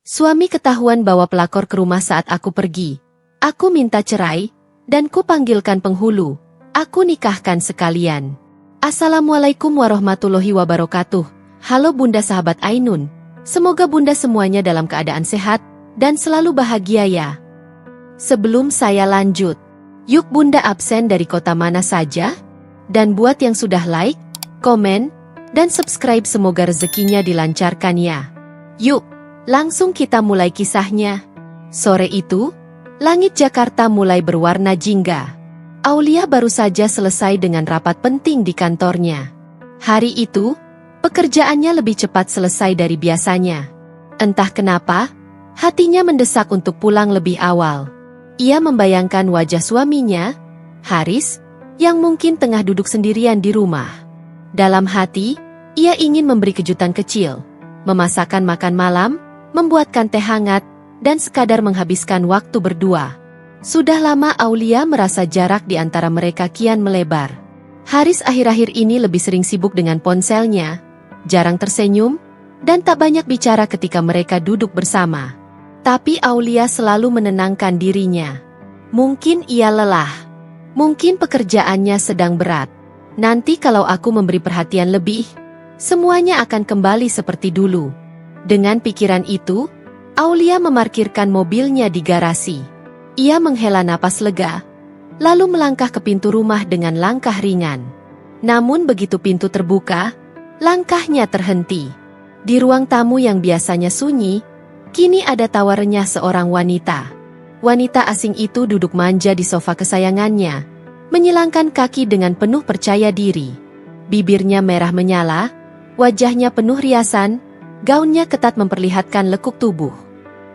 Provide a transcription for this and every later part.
Suami ketahuan bawa pelakor ke rumah saat aku pergi. Aku minta cerai, dan ku panggilkan penghulu. Aku nikahkan sekalian. Assalamualaikum warahmatullahi wabarakatuh. Halo Bunda sahabat Ainun. Semoga Bunda semuanya dalam keadaan sehat, dan selalu bahagia ya. Sebelum saya lanjut, yuk Bunda absen dari kota mana saja? Dan buat yang sudah like, komen, dan subscribe semoga rezekinya dilancarkan ya. Yuk, langsung kita mulai kisahnya. Sore itu, langit Jakarta mulai berwarna jingga. Aulia baru saja selesai dengan rapat penting di kantornya. Hari itu, pekerjaannya lebih cepat selesai dari biasanya. Entah kenapa, hatinya mendesak untuk pulang lebih awal. Ia membayangkan wajah suaminya, Haris, yang mungkin tengah duduk sendirian di rumah. Dalam hati, ia ingin memberi kejutan kecil, memasakkan makan malam, membuatkan teh hangat, dan sekadar menghabiskan waktu berdua. Sudah lama Aulia merasa jarak di antara mereka kian melebar. Haris akhir-akhir ini lebih sering sibuk dengan ponselnya, jarang tersenyum, dan tak banyak bicara ketika mereka duduk bersama. Tapi Aulia selalu menenangkan dirinya. Mungkin ia lelah. Mungkin pekerjaannya sedang berat. Nanti kalau aku memberi perhatian lebih, semuanya akan kembali seperti dulu. Dengan pikiran itu, Aulia memarkirkan mobilnya di garasi. Ia menghela napas lega, lalu melangkah ke pintu rumah dengan langkah ringan. Namun begitu pintu terbuka, langkahnya terhenti. Di ruang tamu yang biasanya sunyi, kini ada tawa renyah seorang wanita. Wanita asing itu duduk manja di sofa kesayangannya, menyilangkan kaki dengan penuh percaya diri. Bibirnya merah menyala, wajahnya penuh riasan, gaunnya ketat memperlihatkan lekuk tubuh.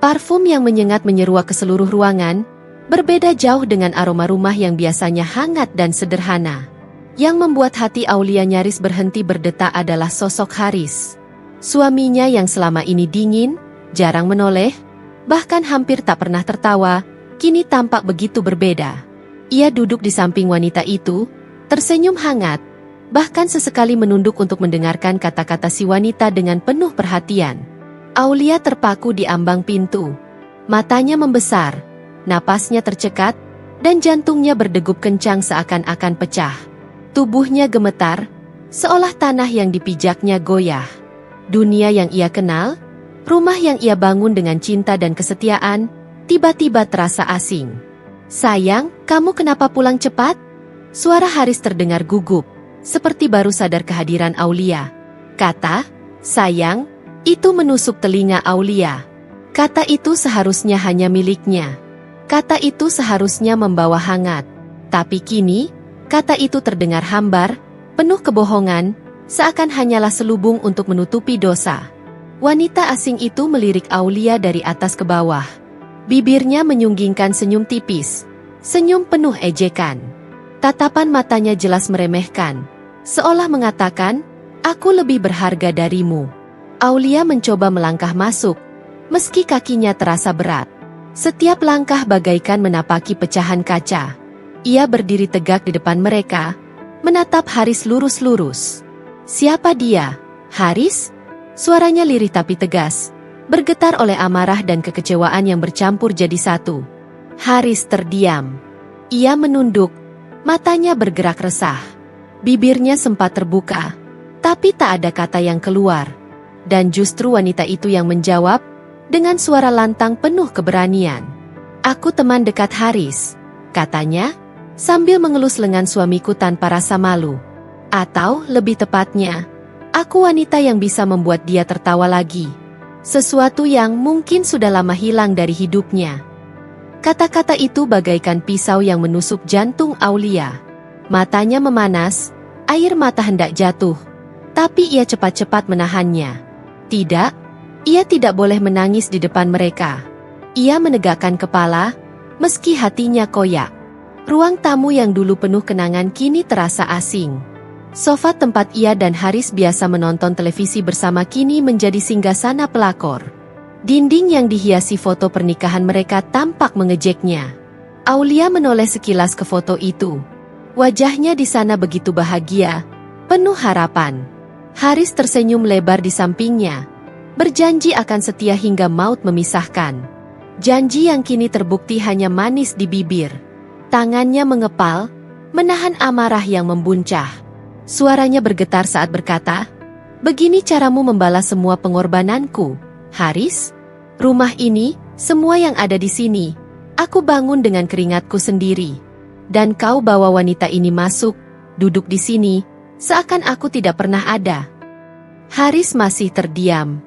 Parfum yang menyengat menyeruak ke seluruh ruangan, berbeda jauh dengan aroma rumah yang biasanya hangat dan sederhana. Yang membuat hati Aulia nyaris berhenti berdetak adalah sosok Haris. Suaminya yang selama ini dingin, jarang menoleh, bahkan hampir tak pernah tertawa, kini tampak begitu berbeda. Ia duduk di samping wanita itu, tersenyum hangat, bahkan sesekali menunduk untuk mendengarkan kata-kata si wanita dengan penuh perhatian. Aulia terpaku di ambang pintu. Matanya membesar, napasnya tercekat, dan jantungnya berdegup kencang seakan-akan pecah. Tubuhnya gemetar, seolah tanah yang dipijaknya goyah. Dunia yang ia kenal, rumah yang ia bangun dengan cinta dan kesetiaan, tiba-tiba terasa asing. "Sayang, kamu kenapa pulang cepat?" Suara Haris terdengar gugup, seperti baru sadar kehadiran Aulia. Kata, "Sayang," itu menusuk telinga Aulia. Kata itu seharusnya hanya miliknya. Kata itu seharusnya membawa hangat. Tapi kini, kata itu terdengar hambar, penuh kebohongan, seakan hanyalah selubung untuk menutupi dosa. Wanita asing itu melirik Aulia dari atas ke bawah. Bibirnya menyunggingkan senyum tipis, senyum penuh ejekan. Tatapan matanya jelas meremehkan, seolah mengatakan, "Aku lebih berharga darimu." Aulia mencoba melangkah masuk, meski kakinya terasa berat. Setiap langkah bagaikan menapaki pecahan kaca. Ia berdiri tegak di depan mereka, menatap Haris lurus-lurus. "Siapa dia, Haris?" Suaranya lirih tapi tegas, bergetar oleh amarah dan kekecewaan yang bercampur jadi satu. Haris terdiam. Ia menunduk, matanya bergerak resah. Bibirnya sempat terbuka, tapi tak ada kata yang keluar. Dan justru wanita itu yang menjawab, dengan suara lantang penuh keberanian. "Aku teman dekat Haris," katanya, sambil mengelus lengan suamiku tanpa rasa malu. Atau, lebih tepatnya, aku wanita yang bisa membuat dia tertawa lagi. Sesuatu yang mungkin sudah lama hilang dari hidupnya. Kata-kata itu bagaikan pisau yang menusuk jantung Aulia. Matanya memanas, air mata hendak jatuh. Tapi ia cepat-cepat menahannya. Tidak, ia tidak boleh menangis di depan mereka. Ia menegakkan kepala, meski hatinya koyak. Ruang tamu yang dulu penuh kenangan kini terasa asing. Sofa tempat ia dan Haris biasa menonton televisi bersama kini menjadi singgasana pelakor. Dinding yang dihiasi foto pernikahan mereka tampak mengejeknya. Aulia menoleh sekilas ke foto itu. Wajahnya di sana begitu bahagia, penuh harapan. Haris tersenyum lebar di sampingnya, berjanji akan setia hingga maut memisahkan. Janji yang kini terbukti hanya manis di bibir. Tangannya mengepal, menahan amarah yang membuncah. Suaranya bergetar saat berkata, "Begini caramu membalas semua pengorbananku, Haris? Rumah ini, semua yang ada di sini, aku bangun dengan keringatku sendiri. Dan kau bawa wanita ini masuk, duduk di sini, seakan aku tidak pernah ada." Haris masih terdiam.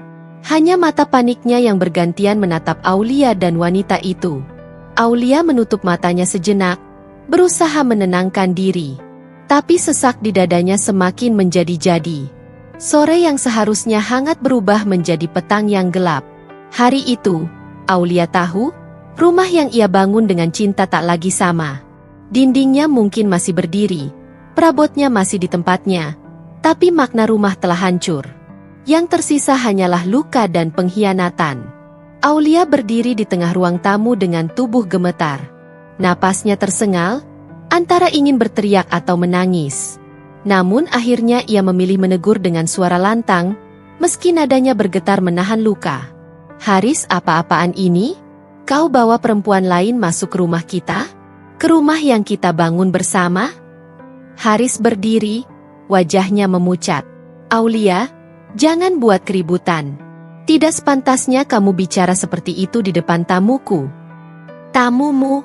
Hanya mata paniknya yang bergantian menatap Aulia dan wanita itu. Aulia menutup matanya sejenak, berusaha menenangkan diri. Tapi sesak di dadanya semakin menjadi-jadi. Sore yang seharusnya hangat berubah menjadi petang yang gelap. Hari itu, Aulia tahu, rumah yang ia bangun dengan cinta tak lagi sama. Dindingnya mungkin masih berdiri, perabotnya masih di tempatnya, tapi makna rumah telah hancur. Yang tersisa hanyalah luka dan pengkhianatan. Aulia berdiri di tengah ruang tamu dengan tubuh gemetar. Napasnya tersengal, antara ingin berteriak atau menangis. Namun akhirnya ia memilih menegur dengan suara lantang, meski nadanya bergetar menahan luka. "Haris, apa-apaan ini? Kau bawa perempuan lain masuk ke rumah kita? Ke rumah yang kita bangun bersama?" Haris berdiri, wajahnya memucat. "Aulia, jangan buat keributan. Tidak sepantasnya kamu bicara seperti itu di depan tamuku." "Tamumu?"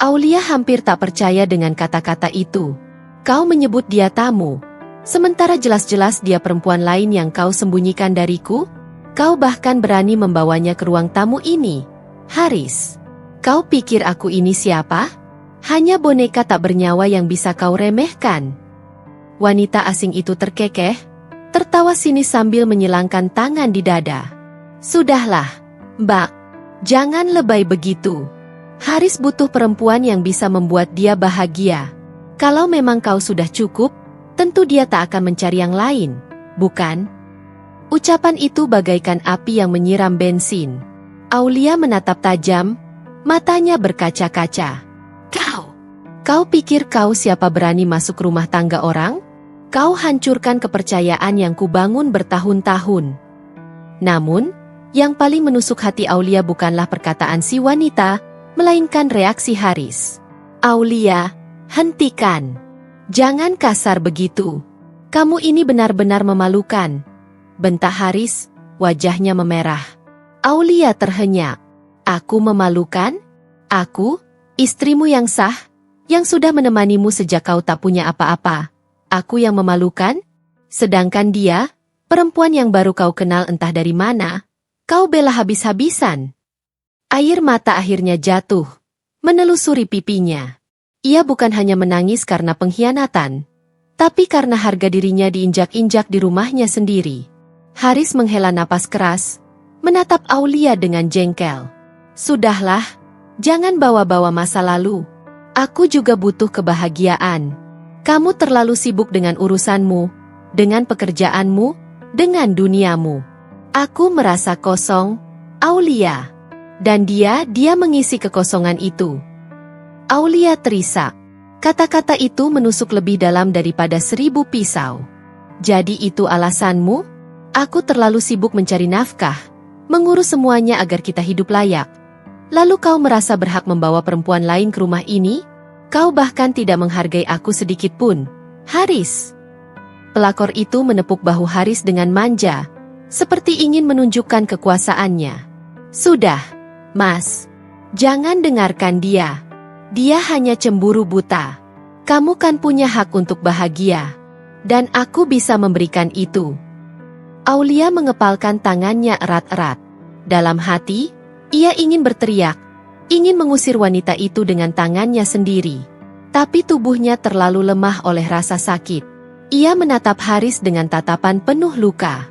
Aulia hampir tak percaya dengan kata-kata itu. "Kau menyebut dia tamu, sementara jelas-jelas dia perempuan lain yang kau sembunyikan dariku? Kau bahkan berani membawanya ke ruang tamu ini. Haris, kau pikir aku ini siapa? Hanya boneka tak bernyawa yang bisa kau remehkan." Wanita asing itu terkekeh, tertawa sinis sambil menyilangkan tangan di dada. "Sudahlah, Mbak. Jangan lebay begitu. Haris butuh perempuan yang bisa membuat dia bahagia. Kalau memang kau sudah cukup, tentu dia tak akan mencari yang lain, bukan?" Ucapan itu bagaikan api yang menyiram bensin. Aulia menatap tajam, matanya berkaca-kaca. Kau pikir kau siapa berani masuk rumah tangga orang? Kau hancurkan kepercayaan yang kubangun bertahun-tahun." Namun, yang paling menusuk hati Aulia bukanlah perkataan si wanita, melainkan reaksi Haris. "Aulia, hentikan. Jangan kasar begitu. Kamu ini benar-benar memalukan," bentak Haris, wajahnya memerah. Aulia terhenyak. "Aku memalukan? Aku, istrimu yang sah, yang sudah menemanimu sejak kau tak punya apa-apa. Aku yang memalukan? Sedangkan dia, perempuan yang baru kau kenal entah dari mana, kau bela habis-habisan." Air mata akhirnya jatuh, menelusuri pipinya. Ia bukan hanya menangis karena pengkhianatan, tapi karena harga dirinya diinjak-injak di rumahnya sendiri. Haris menghela napas keras, menatap Aulia dengan jengkel. "Sudahlah, jangan bawa-bawa masa lalu. Aku juga butuh kebahagiaan. Kamu terlalu sibuk dengan urusanmu, dengan pekerjaanmu, dengan duniamu. Aku merasa kosong, Aulia." Dan dia mengisi kekosongan itu. Aulia terisak. Kata-kata itu menusuk lebih dalam daripada 1000 pisau. "Jadi itu alasanmu? Aku terlalu sibuk mencari nafkah, mengurus semuanya agar kita hidup layak. Lalu kau merasa berhak membawa perempuan lain ke rumah ini? Kau bahkan tidak menghargai aku sedikit pun, Haris." Pelakor itu menepuk bahu Haris dengan manja, seperti ingin menunjukkan kekuasaannya. "Sudah, Mas. Jangan dengarkan dia. Dia hanya cemburu buta. Kamu kan punya hak untuk bahagia. Dan aku bisa memberikan itu." Aulia mengepalkan tangannya erat-erat. Dalam hati, ia ingin berteriak, ingin mengusir wanita itu dengan tangannya sendiri. Tapi tubuhnya terlalu lemah oleh rasa sakit. Ia menatap Haris dengan tatapan penuh luka.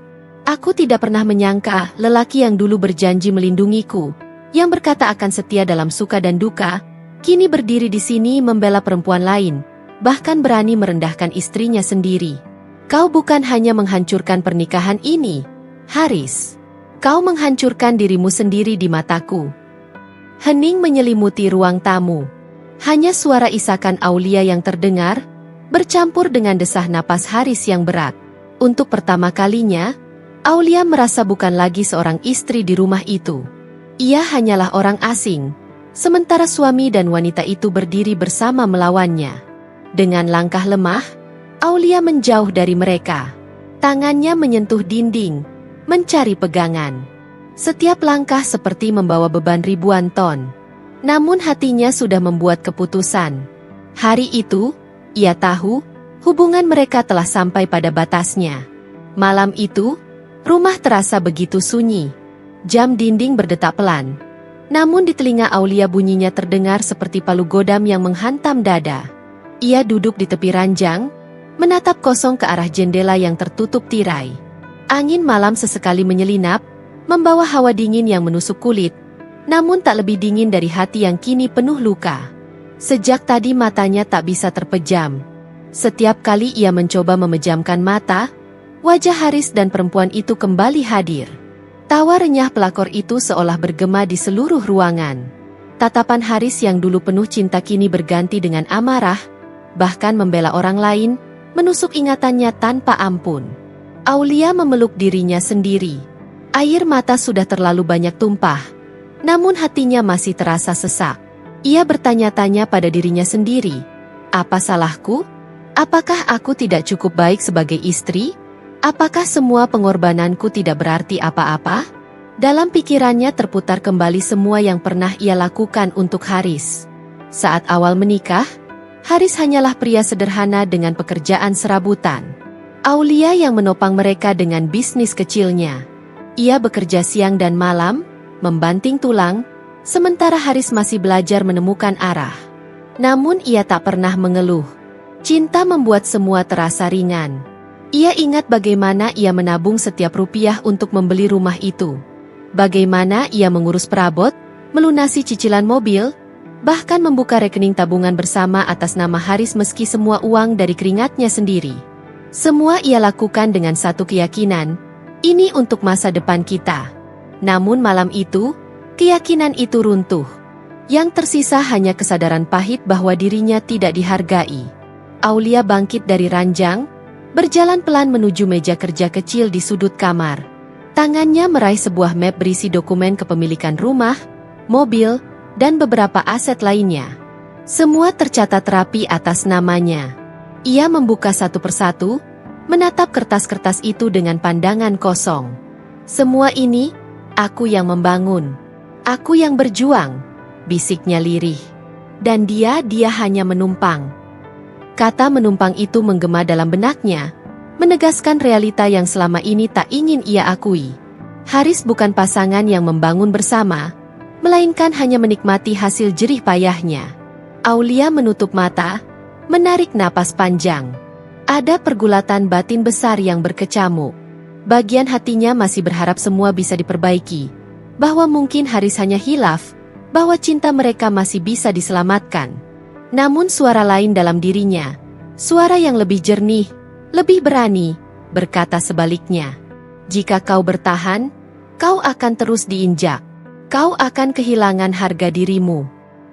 "Aku tidak pernah menyangka lelaki yang dulu berjanji melindungiku, yang berkata akan setia dalam suka dan duka, kini berdiri di sini membela perempuan lain, bahkan berani merendahkan istrinya sendiri. Kau bukan hanya menghancurkan pernikahan ini, Haris. Kau menghancurkan dirimu sendiri di mataku." Hening menyelimuti ruang tamu. Hanya suara isakan Aulia yang terdengar, bercampur dengan desah napas Haris yang berat. Untuk pertama kalinya, Aulia merasa bukan lagi seorang istri di rumah itu. Ia hanyalah orang asing, sementara suami dan wanita itu berdiri bersama melawannya. Dengan langkah lemah, Aulia menjauh dari mereka. Tangannya menyentuh dinding, mencari pegangan. Setiap langkah seperti membawa beban ribuan ton. Namun hatinya sudah membuat keputusan. Hari itu, ia tahu, hubungan mereka telah sampai pada batasnya. Malam itu, rumah terasa begitu sunyi. Jam dinding berdetak pelan. Namun di telinga Aulia bunyinya terdengar seperti palu godam yang menghantam dada. Ia duduk di tepi ranjang, menatap kosong ke arah jendela yang tertutup tirai. Angin malam sesekali menyelinap, membawa hawa dingin yang menusuk kulit, namun tak lebih dingin dari hati yang kini penuh luka. Sejak tadi matanya tak bisa terpejam. Setiap kali ia mencoba memejamkan mata, wajah Haris dan perempuan itu kembali hadir. Tawa renyah pelakor itu seolah bergema di seluruh ruangan. Tatapan Haris yang dulu penuh cinta kini berganti dengan amarah, bahkan membela orang lain, menusuk ingatannya tanpa ampun. Aulia memeluk dirinya sendiri. Air mata sudah terlalu banyak tumpah, namun hatinya masih terasa sesak. Ia bertanya-tanya pada dirinya sendiri, apa salahku? Apakah aku tidak cukup baik sebagai istri? Apakah semua pengorbananku tidak berarti apa-apa? Dalam pikirannya terputar kembali semua yang pernah ia lakukan untuk Haris. Saat awal menikah, Haris hanyalah pria sederhana dengan pekerjaan serabutan. Aulia yang menopang mereka dengan bisnis kecilnya. Ia bekerja siang dan malam, membanting tulang, sementara Haris masih belajar menemukan arah. Namun ia tak pernah mengeluh. Cinta membuat semua terasa ringan. Ia ingat bagaimana ia menabung setiap rupiah untuk membeli rumah itu. Bagaimana ia mengurus perabot, melunasi cicilan mobil, bahkan membuka rekening tabungan bersama atas nama Haris meski semua uang dari keringatnya sendiri. Semua ia lakukan dengan satu keyakinan, ini untuk masa depan kita. Namun malam itu, keyakinan itu runtuh. Yang tersisa hanya kesadaran pahit bahwa dirinya tidak dihargai. Aulia bangkit dari ranjang, berjalan pelan menuju meja kerja kecil di sudut kamar. Tangannya meraih sebuah map berisi dokumen kepemilikan rumah, mobil, dan beberapa aset lainnya. Semua tercatat rapi atas namanya. Ia membuka satu persatu, menatap kertas-kertas itu dengan pandangan kosong. Semua ini, aku yang membangun. Aku yang berjuang, bisiknya lirih. Dan dia hanya menumpang. Kata menumpang itu menggema dalam benaknya, menegaskan realita yang selama ini tak ingin ia akui. Haris bukan pasangan yang membangun bersama, melainkan hanya menikmati hasil jerih payahnya. Aulia menutup mata, menarik napas panjang. Ada pergulatan batin besar yang berkecamuk. Bagian hatinya masih berharap semua bisa diperbaiki, bahwa mungkin Haris hanya hilaf, bahwa cinta mereka masih bisa diselamatkan. Namun suara lain dalam dirinya, suara yang lebih jernih, lebih berani, berkata sebaliknya. Jika kau bertahan, kau akan terus diinjak. Kau akan kehilangan harga dirimu.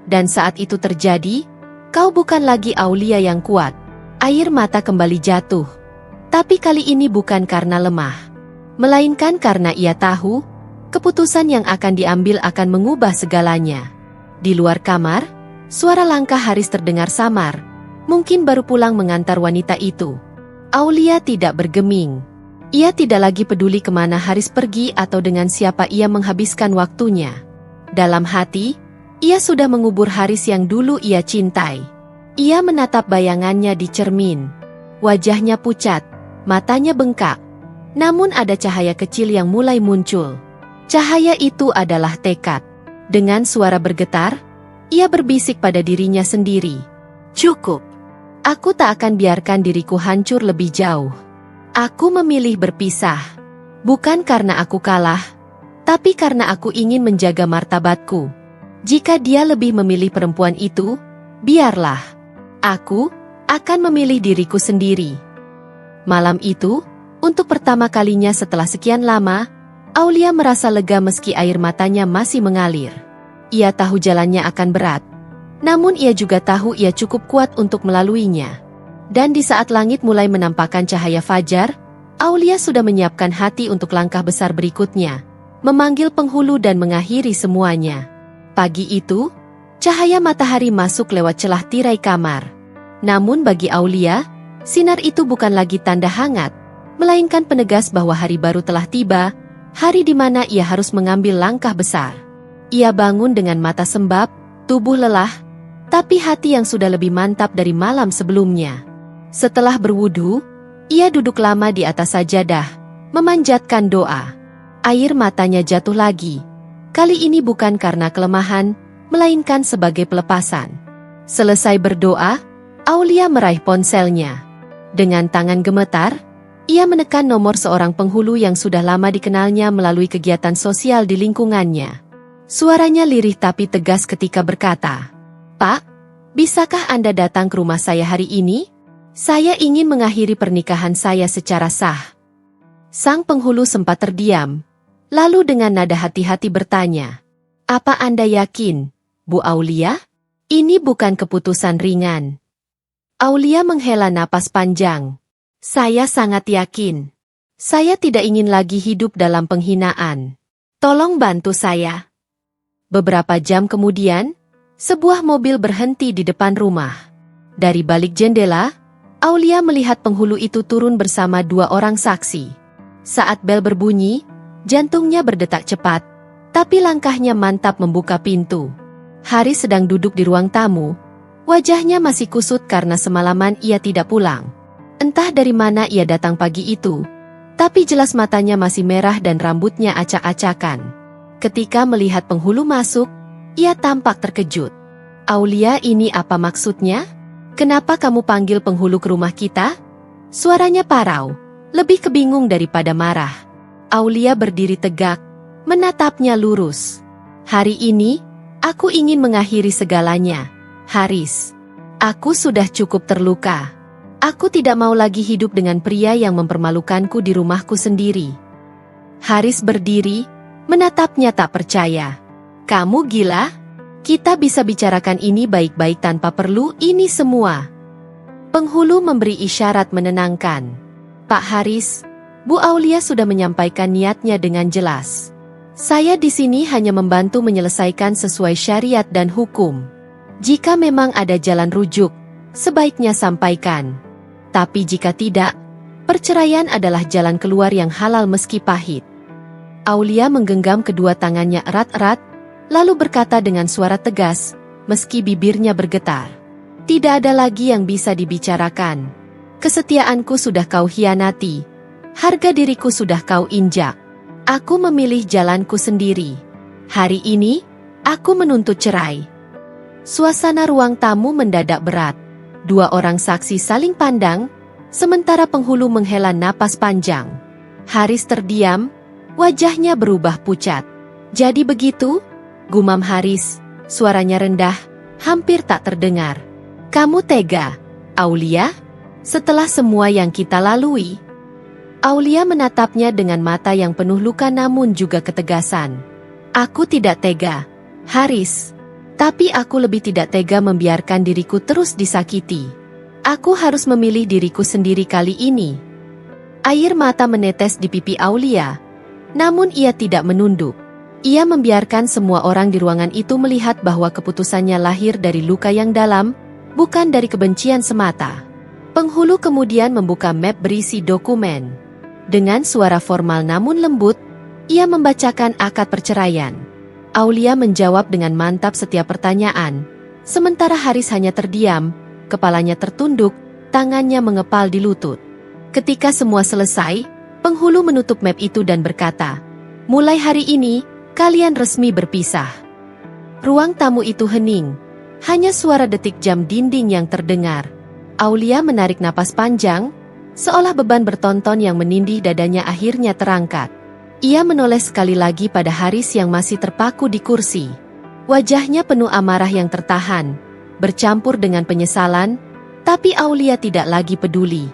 Dan saat itu terjadi, kau bukan lagi Aulia yang kuat. Air mata kembali jatuh. Tapi kali ini bukan karena lemah, melainkan karena ia tahu, keputusan yang akan diambil akan mengubah segalanya. Di luar kamar, suara langkah Haris terdengar samar, mungkin baru pulang mengantar wanita itu. Aulia tidak bergeming. Ia tidak lagi peduli kemana Haris pergi atau dengan siapa ia menghabiskan waktunya. Dalam hati, ia sudah mengubur Haris yang dulu ia cintai. Ia menatap bayangannya di cermin. Wajahnya pucat, matanya bengkak. Namun ada cahaya kecil yang mulai muncul. Cahaya itu adalah tekad. Dengan suara bergetar, ia berbisik pada dirinya sendiri. Cukup. Aku tak akan biarkan diriku hancur lebih jauh. Aku memilih berpisah. Bukan karena aku kalah, tapi karena aku ingin menjaga martabatku. Jika dia lebih memilih perempuan itu, biarlah. Aku akan memilih diriku sendiri. Malam itu, untuk pertama kalinya setelah sekian lama, Aulia merasa lega meski air matanya masih mengalir. Ia tahu jalannya akan berat. Namun ia juga tahu ia cukup kuat untuk melaluinya. Dan di saat langit mulai menampakkan cahaya fajar, Aulia sudah menyiapkan hati untuk langkah besar berikutnya, memanggil penghulu dan mengakhiri semuanya. Pagi itu, cahaya matahari masuk lewat celah tirai kamar. Namun bagi Aulia, sinar itu bukan lagi tanda hangat, melainkan penegas bahwa hari baru telah tiba, hari di mana ia harus mengambil langkah besar. Ia bangun dengan mata sembab, tubuh lelah, tapi hati yang sudah lebih mantap dari malam sebelumnya. Setelah berwudu, ia duduk lama di atas sajadah, memanjatkan doa. Air matanya jatuh lagi. Kali ini bukan karena kelemahan, melainkan sebagai pelepasan. Selesai berdoa, Aulia meraih ponselnya. Dengan tangan gemetar, ia menekan nomor seorang penghulu yang sudah lama dikenalnya melalui kegiatan sosial di lingkungannya. Suaranya lirih tapi tegas ketika berkata, "Pak, bisakah Anda datang ke rumah saya hari ini? Saya ingin mengakhiri pernikahan saya secara sah." Sang penghulu sempat terdiam, lalu dengan nada hati-hati bertanya, "Apa Anda yakin, Bu Aulia? Ini bukan keputusan ringan." Aulia menghela napas panjang. "Saya sangat yakin. Saya tidak ingin lagi hidup dalam penghinaan. Tolong bantu saya." Beberapa jam kemudian, sebuah mobil berhenti di depan rumah. Dari balik jendela, Aulia melihat penghulu itu turun bersama dua orang saksi. Saat bel berbunyi, jantungnya berdetak cepat, tapi langkahnya mantap membuka pintu. Haris sedang duduk di ruang tamu. Wajahnya masih kusut karena semalaman ia tidak pulang. Entah dari mana ia datang pagi itu, tapi jelas matanya masih merah dan rambutnya acak-acakan. Ketika melihat penghulu masuk, ia tampak terkejut. "Aulia, ini apa maksudnya? Kenapa kamu panggil penghulu ke rumah kita?" Suaranya parau, lebih kebingung daripada marah. Aulia berdiri tegak, menatapnya lurus. "Hari ini, aku ingin mengakhiri segalanya, Haris. Aku sudah cukup terluka. Aku tidak mau lagi hidup dengan pria yang mempermalukanku di rumahku sendiri." Haris berdiri, menatapnya tak percaya. "Kamu gila? Kita bisa bicarakan ini baik-baik tanpa perlu ini semua." Penghulu memberi isyarat menenangkan. "Pak Haris, Bu Aulia sudah menyampaikan niatnya dengan jelas. Saya di sini hanya membantu menyelesaikan sesuai syariat dan hukum. Jika memang ada jalan rujuk, sebaiknya sampaikan. Tapi jika tidak, perceraian adalah jalan keluar yang halal meski pahit." Aulia menggenggam kedua tangannya erat-erat, lalu berkata dengan suara tegas, meski bibirnya bergetar, "Tidak ada lagi yang bisa dibicarakan. Kesetiaanku sudah kau hianati. Harga diriku sudah kau injak. Aku memilih jalanku sendiri. Hari ini, aku menuntut cerai." Suasana ruang tamu mendadak berat. Dua orang saksi saling pandang, sementara penghulu menghela napas panjang. Haris terdiam, wajahnya berubah pucat. "Jadi begitu?" gumam Haris, suaranya rendah, hampir tak terdengar. "Kamu tega, Aulia? Setelah semua yang kita lalui?" Aulia menatapnya dengan mata yang penuh luka namun juga ketegasan. "Aku tidak tega, Haris. Tapi aku lebih tidak tega membiarkan diriku terus disakiti. Aku harus memilih diriku sendiri kali ini." Air mata menetes di pipi Aulia, namun ia tidak menunduk. Ia membiarkan semua orang di ruangan itu melihat bahwa keputusannya lahir dari luka yang dalam, bukan dari kebencian semata. Penghulu kemudian membuka map berisi dokumen. Dengan suara formal namun lembut, ia membacakan akad perceraian. Aulia menjawab dengan mantap setiap pertanyaan, sementara Haris hanya terdiam, kepalanya tertunduk, tangannya mengepal di lutut. Ketika semua selesai, penghulu menutup map itu dan berkata, "Mulai hari ini, kalian resmi berpisah." Ruang tamu itu hening, hanya suara detik jam dinding yang terdengar. Aulia menarik napas panjang, seolah beban bertonton yang menindih dadanya akhirnya terangkat. Ia menoleh sekali lagi pada Haris yang masih terpaku di kursi. Wajahnya penuh amarah yang tertahan, bercampur dengan penyesalan, tapi Aulia tidak lagi peduli.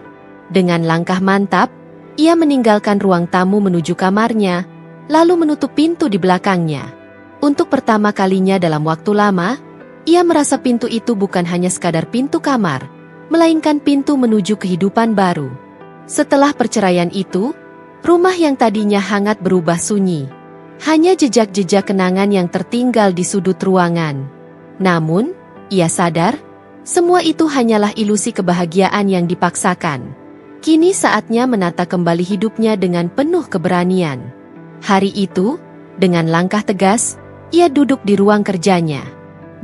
Dengan langkah mantap, ia meninggalkan ruang tamu menuju kamarnya, lalu menutup pintu di belakangnya. Untuk pertama kalinya dalam waktu lama, ia merasa pintu itu bukan hanya sekadar pintu kamar, melainkan pintu menuju kehidupan baru. Setelah perceraian itu, rumah yang tadinya hangat berubah sunyi. Hanya jejak-jejak kenangan yang tertinggal di sudut ruangan. Namun, ia sadar, semua itu hanyalah ilusi kebahagiaan yang dipaksakan. Kini saatnya menata kembali hidupnya dengan penuh keberanian. Hari itu, dengan langkah tegas, ia duduk di ruang kerjanya.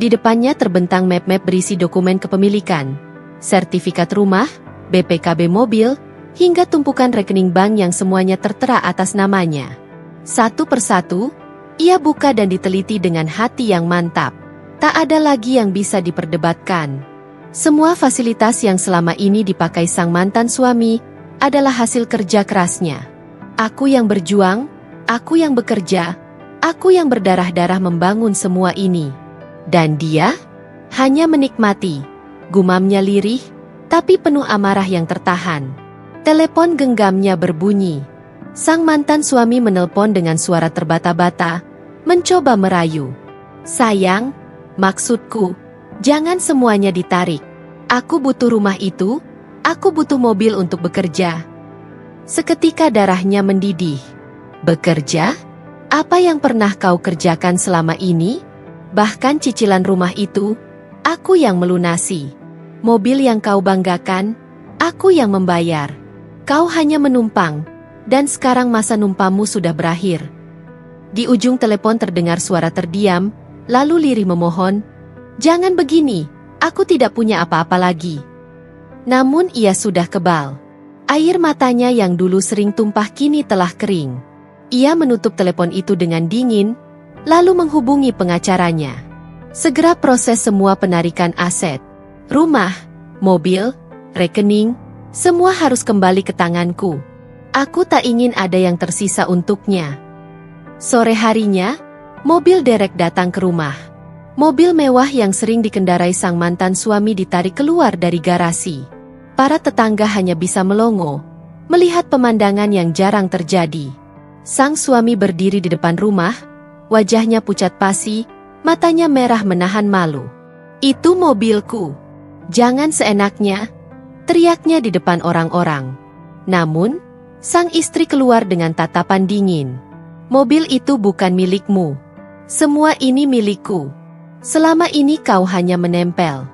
Di depannya terbentang map-map berisi dokumen kepemilikan, sertifikat rumah, BPKB mobil, hingga tumpukan rekening bank yang semuanya tertera atas namanya. Satu persatu, ia buka dan diteliti dengan hati yang mantap. Tak ada lagi yang bisa diperdebatkan. Semua fasilitas yang selama ini dipakai sang mantan suami adalah hasil kerja kerasnya. Aku yang berjuang, aku yang bekerja, aku yang berdarah-darah membangun semua ini. Dan dia hanya menikmati, gumamnya lirih, tapi penuh amarah yang tertahan. Telepon genggamnya berbunyi. Sang mantan suami menelpon dengan suara terbata-bata, mencoba merayu. Sayang, maksudku, jangan semuanya ditarik. Aku butuh rumah itu, aku butuh mobil untuk bekerja. Seketika darahnya mendidih. Bekerja? Apa yang pernah kau kerjakan selama ini? Bahkan cicilan rumah itu, aku yang melunasi. Mobil yang kau banggakan, aku yang membayar. Kau hanya menumpang. Dan sekarang masa numpamu sudah berakhir. Di ujung telepon terdengar suara terdiam, lalu lirih memohon, "Jangan begini, aku tidak punya apa-apa lagi." Namun ia sudah kebal. Air matanya yang dulu sering tumpah kini telah kering. Ia menutup telepon itu dengan dingin, lalu menghubungi pengacaranya. Segera proses semua penarikan aset. Rumah, mobil, rekening, semua harus kembali ke tanganku. Aku tak ingin ada yang tersisa untuknya. Sore harinya, mobil derek datang ke rumah. Mobil mewah yang sering dikendarai sang mantan suami ditarik keluar dari garasi. Para tetangga hanya bisa melongo, melihat pemandangan yang jarang terjadi. Sang suami berdiri di depan rumah, wajahnya pucat pasi, matanya merah menahan malu. "Itu mobilku. Jangan seenaknya," teriaknya di depan orang-orang. Namun, sang istri keluar dengan tatapan dingin. "Mobil itu bukan milikmu. Semua ini milikku. Selama ini kau hanya menempel.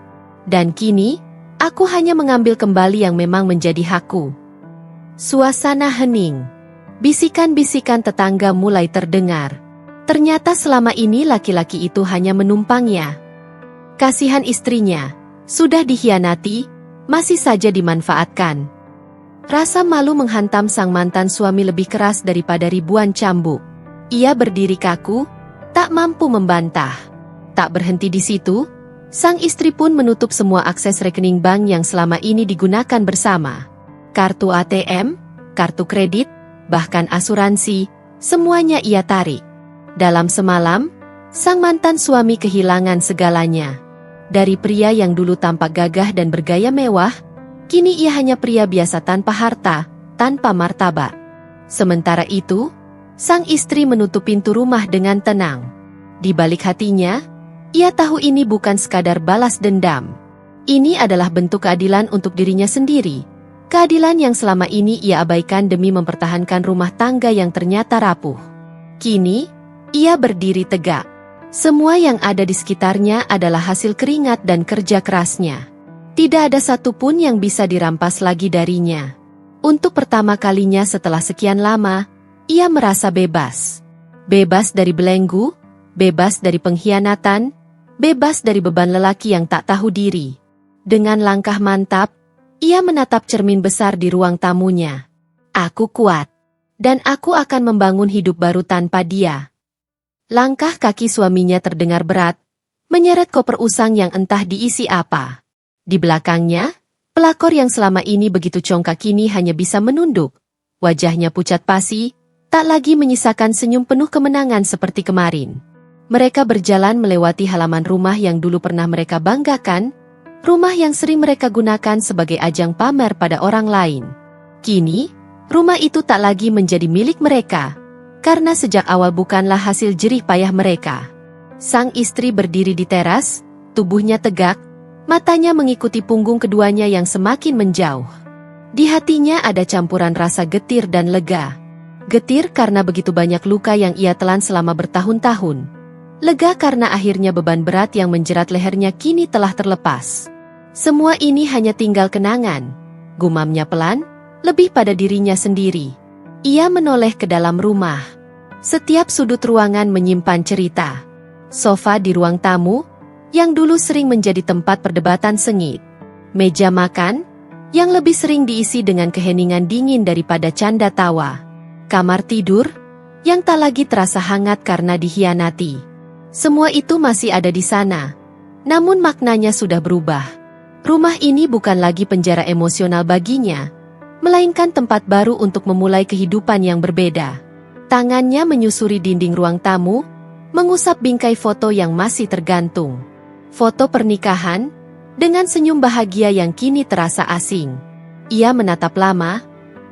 Dan kini, aku hanya mengambil kembali yang memang menjadi hakku." Suasana hening. Bisikan-bisikan tetangga mulai terdengar. Ternyata selama ini laki-laki itu hanya menumpangnya. Kasihan istrinya, sudah dikhianati, masih saja dimanfaatkan. Rasa malu menghantam sang mantan suami lebih keras daripada ribuan cambuk. Ia berdiri kaku, tak mampu membantah. Tak berhenti di situ, sang istri pun menutup semua akses rekening bank yang selama ini digunakan bersama. Kartu ATM, kartu kredit, bahkan asuransi, semuanya ia tarik. Dalam semalam, sang mantan suami kehilangan segalanya. Dari pria yang dulu tampak gagah dan bergaya mewah, kini ia hanya pria biasa tanpa harta, tanpa martabat. Sementara itu, sang istri menutup pintu rumah dengan tenang. Di balik hatinya, ia tahu ini bukan sekadar balas dendam. Ini adalah bentuk keadilan untuk dirinya sendiri. Keadilan yang selama ini ia abaikan demi mempertahankan rumah tangga yang ternyata rapuh. Kini, ia berdiri tegak. Semua yang ada di sekitarnya adalah hasil keringat dan kerja kerasnya. Tidak ada satupun yang bisa dirampas lagi darinya. Untuk pertama kalinya setelah sekian lama, ia merasa bebas. Bebas dari belenggu, bebas dari pengkhianatan, bebas dari beban lelaki yang tak tahu diri. Dengan langkah mantap, ia menatap cermin besar di ruang tamunya. "Aku kuat. Dan aku akan membangun hidup baru tanpa dia." Langkah kaki suaminya terdengar berat, menyeret koper usang yang entah diisi apa. Di belakangnya, pelakor yang selama ini begitu congkak kini hanya bisa menunduk. Wajahnya pucat pasi, tak lagi menyisakan senyum penuh kemenangan seperti kemarin. Mereka berjalan melewati halaman rumah yang dulu pernah mereka banggakan, rumah yang sering mereka gunakan sebagai ajang pamer pada orang lain. Kini, rumah itu tak lagi menjadi milik mereka, karena sejak awal bukanlah hasil jerih payah mereka. Sang istri berdiri di teras, tubuhnya tegak, matanya mengikuti punggung keduanya yang semakin menjauh. Di hatinya ada campuran rasa getir dan lega. Getir karena begitu banyak luka yang ia telan selama bertahun-tahun. Lega karena akhirnya beban berat yang menjerat lehernya kini telah terlepas. Semua ini hanya tinggal kenangan, gumamnya pelan, lebih pada dirinya sendiri. Ia menoleh ke dalam rumah. Setiap sudut ruangan menyimpan cerita. Sofa di ruang tamu, yang dulu sering menjadi tempat perdebatan sengit. Meja makan, yang lebih sering diisi dengan keheningan dingin daripada canda tawa. Kamar tidur, yang tak lagi terasa hangat karena dikhianati. Semua itu masih ada di sana, namun maknanya sudah berubah. Rumah ini bukan lagi penjara emosional baginya, melainkan tempat baru untuk memulai kehidupan yang berbeda. Tangannya menyusuri dinding ruang tamu, mengusap bingkai foto yang masih tergantung. Foto pernikahan, dengan senyum bahagia yang kini terasa asing. Ia menatap lama,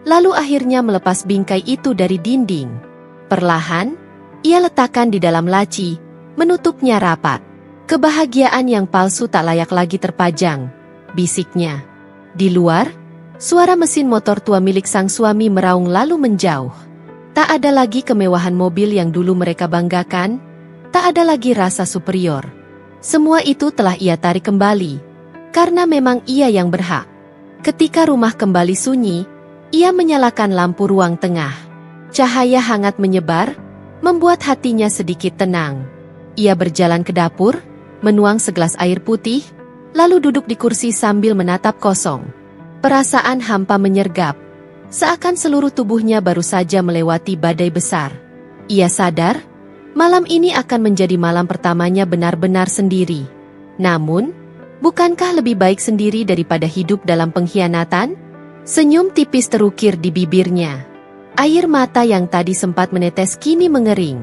lalu akhirnya melepas bingkai itu dari dinding. Perlahan, ia letakkan di dalam laci, menutupnya rapat. Kebahagiaan yang palsu tak layak lagi terpajang, bisiknya. Di luar, suara mesin motor tua milik sang suami meraung lalu menjauh. Tak ada lagi kemewahan mobil yang dulu mereka banggakan, tak ada lagi rasa superior. Semua itu telah ia tarik kembali, karena memang ia yang berhak. Ketika rumah kembali sunyi, ia menyalakan lampu ruang tengah. Cahaya hangat menyebar, membuat hatinya sedikit tenang. Ia berjalan ke dapur, menuang segelas air putih, lalu duduk di kursi sambil menatap kosong. Perasaan hampa menyergap, seakan seluruh tubuhnya baru saja melewati badai besar. Ia sadar, malam ini akan menjadi malam pertamanya benar-benar sendiri. Namun, bukankah lebih baik sendiri daripada hidup dalam pengkhianatan? Senyum tipis terukir di bibirnya. Air mata yang tadi sempat menetes kini mengering.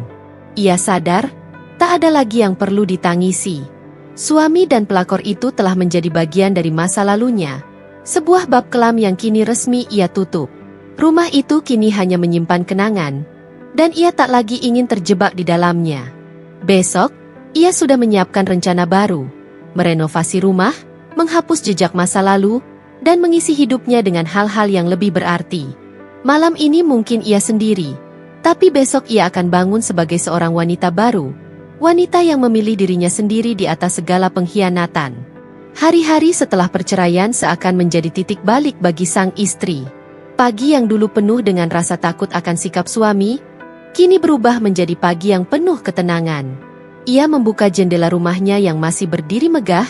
Ia sadar, tak ada lagi yang perlu ditangisi. Suami dan pelakor itu telah menjadi bagian dari masa lalunya. Sebuah bab kelam yang kini resmi ia tutup. Rumah itu kini hanya menyimpan kenangan, dan ia tak lagi ingin terjebak di dalamnya. Besok, ia sudah menyiapkan rencana baru. Merenovasi rumah, menghapus jejak masa lalu, dan mengisi hidupnya dengan hal-hal yang lebih berarti. Malam ini mungkin ia sendiri, tapi besok ia akan bangun sebagai seorang wanita baru. Wanita yang memilih dirinya sendiri di atas segala pengkhianatan. Hari-hari setelah perceraian seakan menjadi titik balik bagi sang istri. Pagi yang dulu penuh dengan rasa takut akan sikap suami, kini berubah menjadi pagi yang penuh ketenangan. Ia membuka jendela rumahnya yang masih berdiri megah,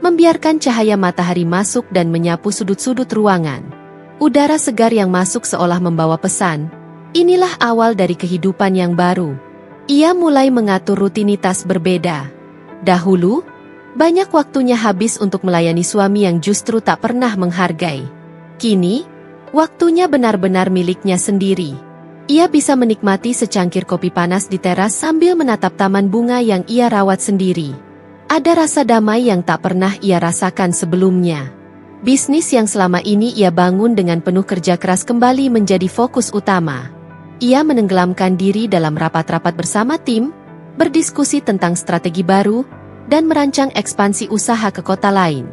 membiarkan cahaya matahari masuk dan menyapu sudut-sudut ruangan. Udara segar yang masuk seolah membawa pesan, inilah awal dari kehidupan yang baru. Ia mulai mengatur rutinitas berbeda. Dahulu, banyak waktunya habis untuk melayani suami yang justru tak pernah menghargai. Kini, waktunya benar-benar miliknya sendiri. Ia bisa menikmati secangkir kopi panas di teras sambil menatap taman bunga yang ia rawat sendiri. Ada rasa damai yang tak pernah ia rasakan sebelumnya. Bisnis yang selama ini ia bangun dengan penuh kerja keras kembali menjadi fokus utama. Ia menenggelamkan diri dalam rapat-rapat bersama tim, berdiskusi tentang strategi baru, dan merancang ekspansi usaha ke kota lain.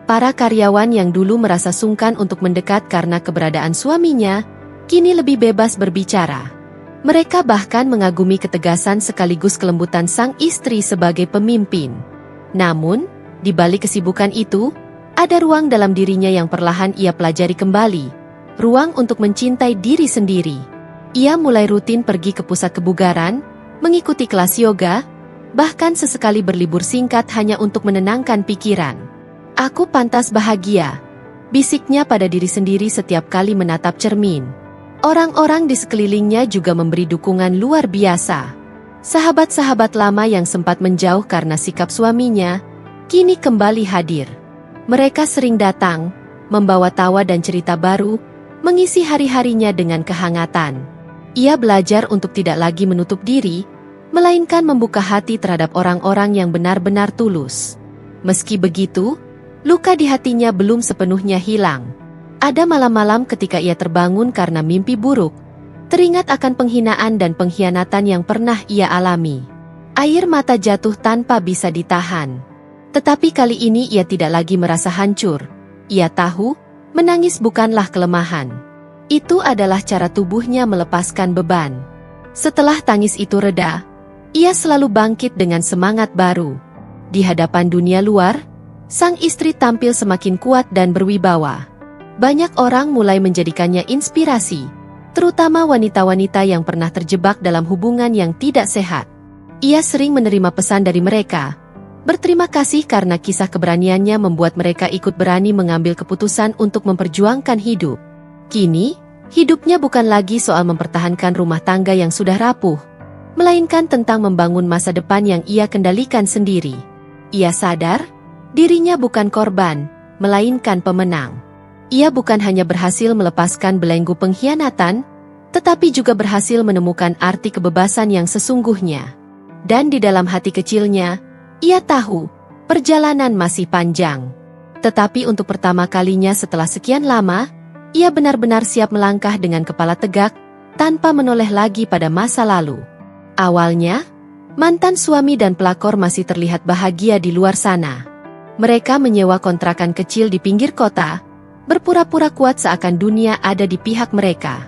Para karyawan yang dulu merasa sungkan untuk mendekat karena keberadaan suaminya, kini lebih bebas berbicara. Mereka bahkan mengagumi ketegasan sekaligus kelembutan sang istri sebagai pemimpin. Namun, di balik kesibukan itu, ada ruang dalam dirinya yang perlahan ia pelajari kembali. Ruang untuk mencintai diri sendiri. Ia mulai rutin pergi ke pusat kebugaran, mengikuti kelas yoga, bahkan sesekali berlibur singkat hanya untuk menenangkan pikiran. Aku pantas bahagia, bisiknya pada diri sendiri setiap kali menatap cermin. Orang-orang di sekelilingnya juga memberi dukungan luar biasa. Sahabat-sahabat lama yang sempat menjauh karena sikap suaminya, kini kembali hadir. Mereka sering datang, membawa tawa dan cerita baru, mengisi hari-harinya dengan kehangatan. Ia belajar untuk tidak lagi menutup diri, melainkan membuka hati terhadap orang-orang yang benar-benar tulus. Meski begitu, luka di hatinya belum sepenuhnya hilang. Ada malam-malam ketika ia terbangun karena mimpi buruk, teringat akan penghinaan dan pengkhianatan yang pernah ia alami. Air mata jatuh tanpa bisa ditahan. Tetapi kali ini ia tidak lagi merasa hancur. Ia tahu, Menangis bukanlah kelemahan. Itu adalah cara tubuhnya melepaskan beban. Setelah tangis itu reda, ia selalu bangkit dengan semangat baru. Di hadapan dunia luar, sang istri tampil semakin kuat dan berwibawa. Banyak orang mulai menjadikannya inspirasi, terutama wanita-wanita yang pernah terjebak dalam hubungan yang tidak sehat. Ia sering menerima pesan dari mereka, berterima kasih karena kisah keberaniannya membuat mereka ikut berani mengambil keputusan untuk memperjuangkan hidup. Kini, hidupnya bukan lagi soal mempertahankan rumah tangga yang sudah rapuh, melainkan tentang membangun masa depan yang ia kendalikan sendiri. Ia sadar, dirinya bukan korban, melainkan pemenang. Ia bukan hanya berhasil melepaskan belenggu pengkhianatan, tetapi juga berhasil menemukan arti kebebasan yang sesungguhnya. Dan di dalam hati kecilnya, ia tahu, perjalanan masih panjang. Tetapi untuk pertama kalinya setelah sekian lama, ia benar-benar siap melangkah dengan kepala tegak, tanpa menoleh lagi pada masa lalu. Awalnya, mantan suami dan pelakor masih terlihat bahagia di luar sana. Mereka menyewa kontrakan kecil di pinggir kota, berpura-pura kuat seakan dunia ada di pihak mereka.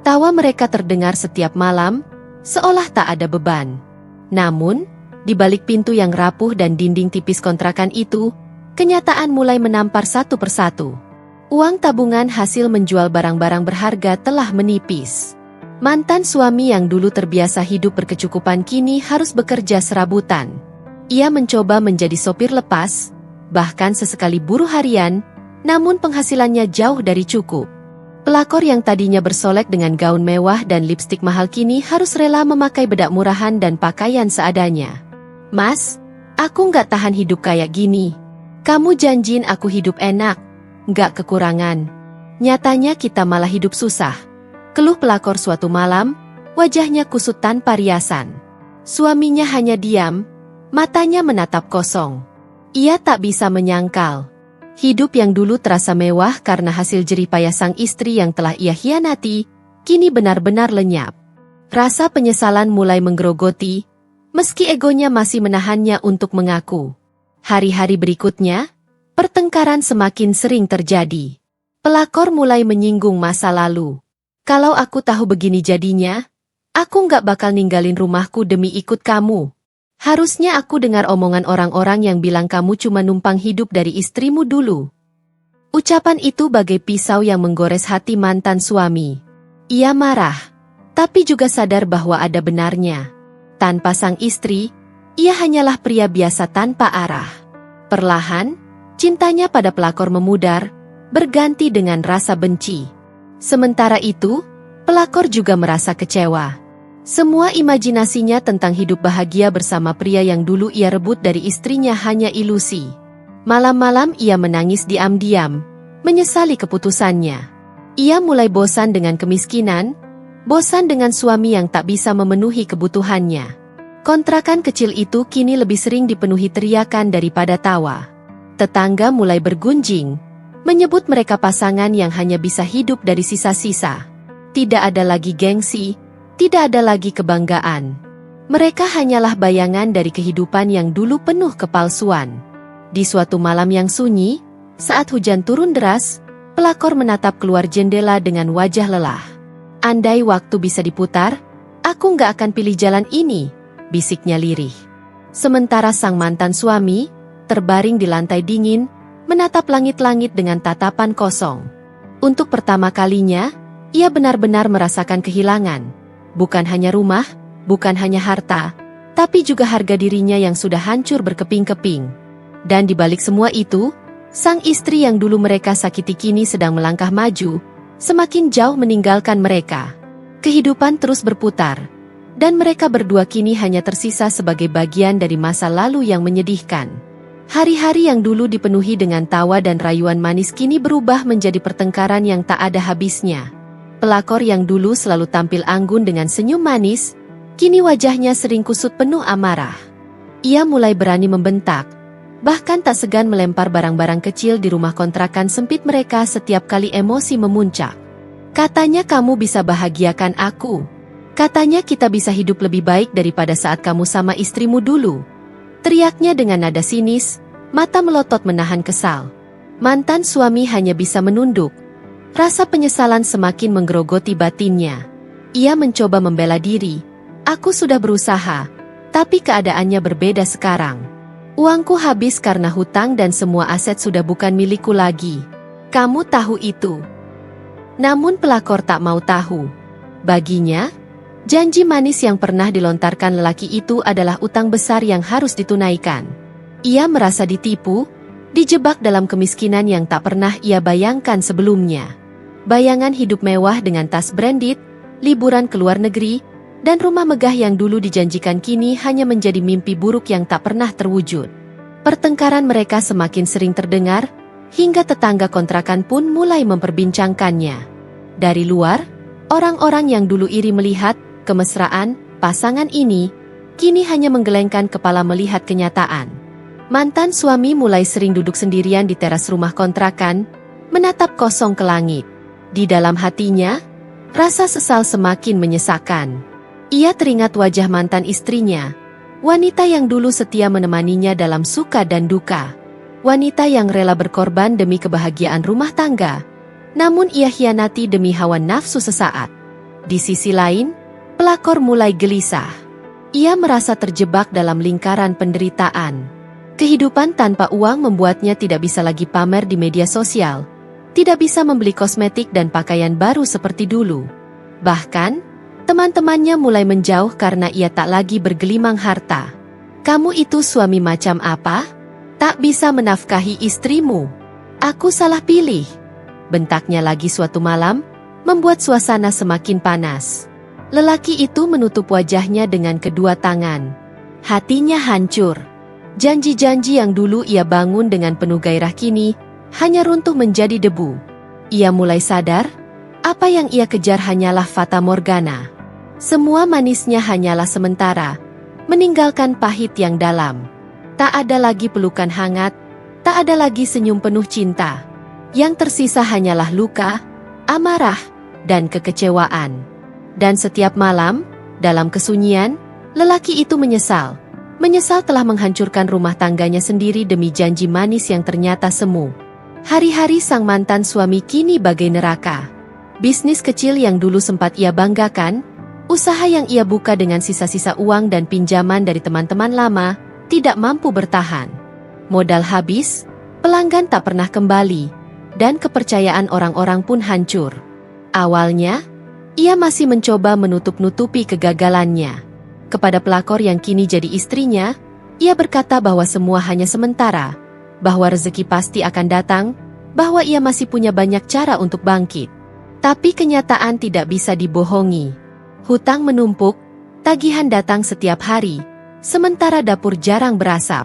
Tawa mereka terdengar setiap malam, seolah tak ada beban. Namun, di balik pintu yang rapuh dan dinding tipis kontrakan itu, kenyataan mulai menampar satu persatu. Uang tabungan hasil menjual barang-barang berharga telah menipis. Mantan suami yang dulu terbiasa hidup berkecukupan kini harus bekerja serabutan. Ia mencoba menjadi sopir lepas, bahkan sesekali buruh harian, namun penghasilannya jauh dari cukup. Pelakor yang tadinya bersolek dengan gaun mewah dan lipstik mahal kini harus rela memakai bedak murahan dan pakaian seadanya. "Mas, aku nggak tahan hidup kayak gini. Kamu janjiin aku hidup enak, nggak kekurangan. Nyatanya kita malah hidup susah," keluh pelakor suatu malam, wajahnya kusut tanpa riasan. Suaminya hanya diam, matanya menatap kosong. Ia tak bisa menyangkal. Hidup yang dulu terasa mewah karena hasil jerih payah sang istri yang telah ia hianati, kini benar-benar lenyap. Rasa penyesalan mulai menggerogoti, meski egonya masih menahannya untuk mengaku. Hari-hari berikutnya, pertengkaran semakin sering terjadi. Pelakor mulai menyinggung masa lalu. "Kalau aku tahu begini jadinya, aku nggak bakal ninggalin rumahku demi ikut kamu. Harusnya aku dengar omongan orang-orang yang bilang kamu cuma numpang hidup dari istrimu dulu." Ucapan itu bagai pisau yang menggores hati mantan suami. Ia marah, tapi juga sadar bahwa ada benarnya. Tanpa sang istri, ia hanyalah pria biasa tanpa arah. Perlahan, cintanya pada pelakor memudar, berganti dengan rasa benci. Sementara itu, pelakor juga merasa kecewa. Semua imajinasinya tentang hidup bahagia bersama pria yang dulu ia rebut dari istrinya hanya ilusi. Malam-malam ia menangis diam-diam, menyesali keputusannya. Ia mulai bosan dengan kemiskinan, bosan dengan suami yang tak bisa memenuhi kebutuhannya. Kontrakan kecil itu kini lebih sering dipenuhi teriakan daripada tawa. Tetangga mulai bergunjing, menyebut mereka pasangan yang hanya bisa hidup dari sisa-sisa. Tidak ada lagi gengsi, tidak ada lagi kebanggaan. Mereka hanyalah bayangan dari kehidupan yang dulu penuh kepalsuan. Di suatu malam yang sunyi, saat hujan turun deras, pelakor menatap keluar jendela dengan wajah lelah. "Andai waktu bisa diputar, aku nggak akan pilih jalan ini," bisiknya lirih. Sementara sang mantan suami, terbaring di lantai dingin, menatap langit-langit dengan tatapan kosong. Untuk pertama kalinya, ia benar-benar merasakan kehilangan. Bukan hanya rumah, bukan hanya harta, tapi juga harga dirinya yang sudah hancur berkeping-keping. Dan di balik semua itu, sang istri yang dulu mereka sakiti kini sedang melangkah maju, semakin jauh meninggalkan mereka. Kehidupan terus berputar, dan mereka berdua kini hanya tersisa sebagai bagian dari masa lalu yang menyedihkan. Hari-hari yang dulu dipenuhi dengan tawa dan rayuan manis kini berubah menjadi pertengkaran yang tak ada habisnya. Pelakor yang dulu selalu tampil anggun dengan senyum manis, kini wajahnya sering kusut penuh amarah. Ia mulai berani membentak, bahkan tak segan melempar barang-barang kecil di rumah kontrakan sempit mereka setiap kali emosi memuncak. "Katanya kamu bisa bahagiakan aku. Katanya kita bisa hidup lebih baik daripada saat kamu sama istrimu dulu," teriaknya dengan nada sinis, mata melotot menahan kesal. Mantan suami hanya bisa menunduk. Rasa penyesalan semakin menggerogoti batinnya. Ia mencoba membela diri. Aku sudah berusaha, tapi keadaannya berbeda sekarang. Uangku habis karena hutang dan semua aset sudah bukan milikku lagi. Kamu tahu itu. Namun pelakor tak mau tahu. Baginya, janji manis yang pernah dilontarkan lelaki itu adalah utang besar yang harus ditunaikan. Ia merasa ditipu, dijebak dalam kemiskinan yang tak pernah ia bayangkan sebelumnya. Bayangan hidup mewah dengan tas branded, liburan ke luar negeri, dan rumah megah yang dulu dijanjikan kini hanya menjadi mimpi buruk yang tak pernah terwujud. Pertengkaran mereka semakin sering terdengar, hingga tetangga kontrakan pun mulai memperbincangkannya. Dari luar, orang-orang yang dulu iri melihat kemesraan pasangan ini, kini hanya menggelengkan kepala melihat kenyataan. Mantan suami mulai sering duduk sendirian di teras rumah kontrakan, menatap kosong ke langit. Di dalam hatinya, rasa sesal semakin menyesakan. Ia teringat wajah mantan istrinya, wanita yang dulu setia menemaninya dalam suka dan duka. Wanita yang rela berkorban demi kebahagiaan rumah tangga, namun ia hianati demi hawa nafsu sesaat. Di sisi lain, pelakor mulai gelisah. Ia merasa terjebak dalam lingkaran penderitaan. Kehidupan tanpa uang membuatnya tidak bisa lagi pamer di media sosial, tidak bisa membeli kosmetik dan pakaian baru seperti dulu. Bahkan, teman-temannya mulai menjauh karena ia tak lagi bergelimang harta. Kamu itu suami macam apa? Tak bisa menafkahi istrimu. Aku salah pilih. Bentaknya lagi suatu malam, membuat suasana semakin panas. Lelaki itu menutup wajahnya dengan kedua tangan. Hatinya hancur. Janji-janji yang dulu ia bangun dengan penuh gairah kini hanya runtuh menjadi debu. Ia mulai sadar, apa yang ia kejar hanyalah fata morgana. Semua manisnya hanyalah sementara, meninggalkan pahit yang dalam. Tak ada lagi pelukan hangat, tak ada lagi senyum penuh cinta. Yang tersisa hanyalah luka, amarah, dan kekecewaan. Dan setiap malam, dalam kesunyian, lelaki itu menyesal. Menyesal telah menghancurkan rumah tangganya sendiri demi janji manis yang ternyata semu. Hari-hari sang mantan suami kini bagai neraka. Bisnis kecil yang dulu sempat ia banggakan, usaha yang ia buka dengan sisa-sisa uang dan pinjaman dari teman-teman lama, tidak mampu bertahan. Modal habis, pelanggan tak pernah kembali, dan kepercayaan orang-orang pun hancur. Awalnya, ia masih mencoba menutup-nutupi kegagalannya. Kepada pelakor yang kini jadi istrinya, ia berkata bahwa semua hanya sementara, bahwa rezeki pasti akan datang, bahwa ia masih punya banyak cara untuk bangkit. Tapi kenyataan tidak bisa dibohongi. Hutang menumpuk, tagihan datang setiap hari, sementara dapur jarang berasap.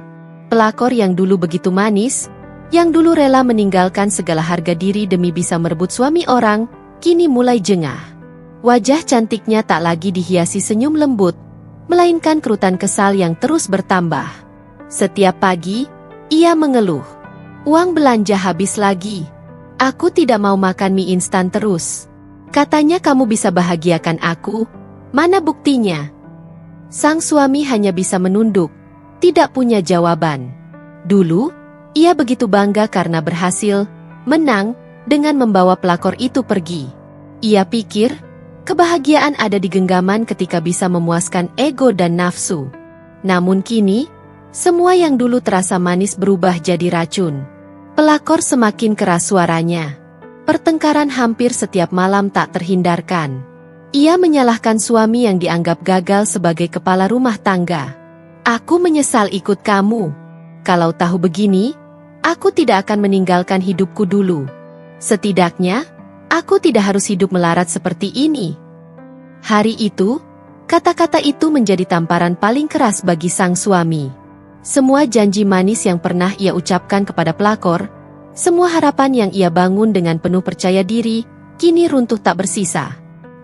Pelakor yang dulu begitu manis, yang dulu rela meninggalkan segala harga diri demi bisa merebut suami orang, kini mulai jengah. Wajah cantiknya tak lagi dihiasi senyum lembut, melainkan kerutan kesal yang terus bertambah. Setiap pagi, ia mengeluh. Uang belanja habis lagi. Aku tidak mau makan mie instan terus. Katanya kamu bisa bahagiakan aku. Mana buktinya? Sang suami hanya bisa menunduk, tidak punya jawaban. Dulu, ia begitu bangga karena berhasil menang dengan membawa pelakor itu pergi. Ia pikir, kebahagiaan ada di genggaman ketika bisa memuaskan ego dan nafsu. Namun kini, semua yang dulu terasa manis berubah jadi racun. Pelakor semakin keras suaranya. Pertengkaran hampir setiap malam tak terhindarkan. Ia menyalahkan suami yang dianggap gagal sebagai kepala rumah tangga. Aku menyesal ikut kamu. Kalau tahu begini, aku tidak akan meninggalkan hidupku dulu. Setidaknya, aku tidak harus hidup melarat seperti ini. Hari itu, kata-kata itu menjadi tamparan paling keras bagi sang suami. Semua janji manis yang pernah ia ucapkan kepada pelakor, semua harapan yang ia bangun dengan penuh percaya diri, kini runtuh tak bersisa.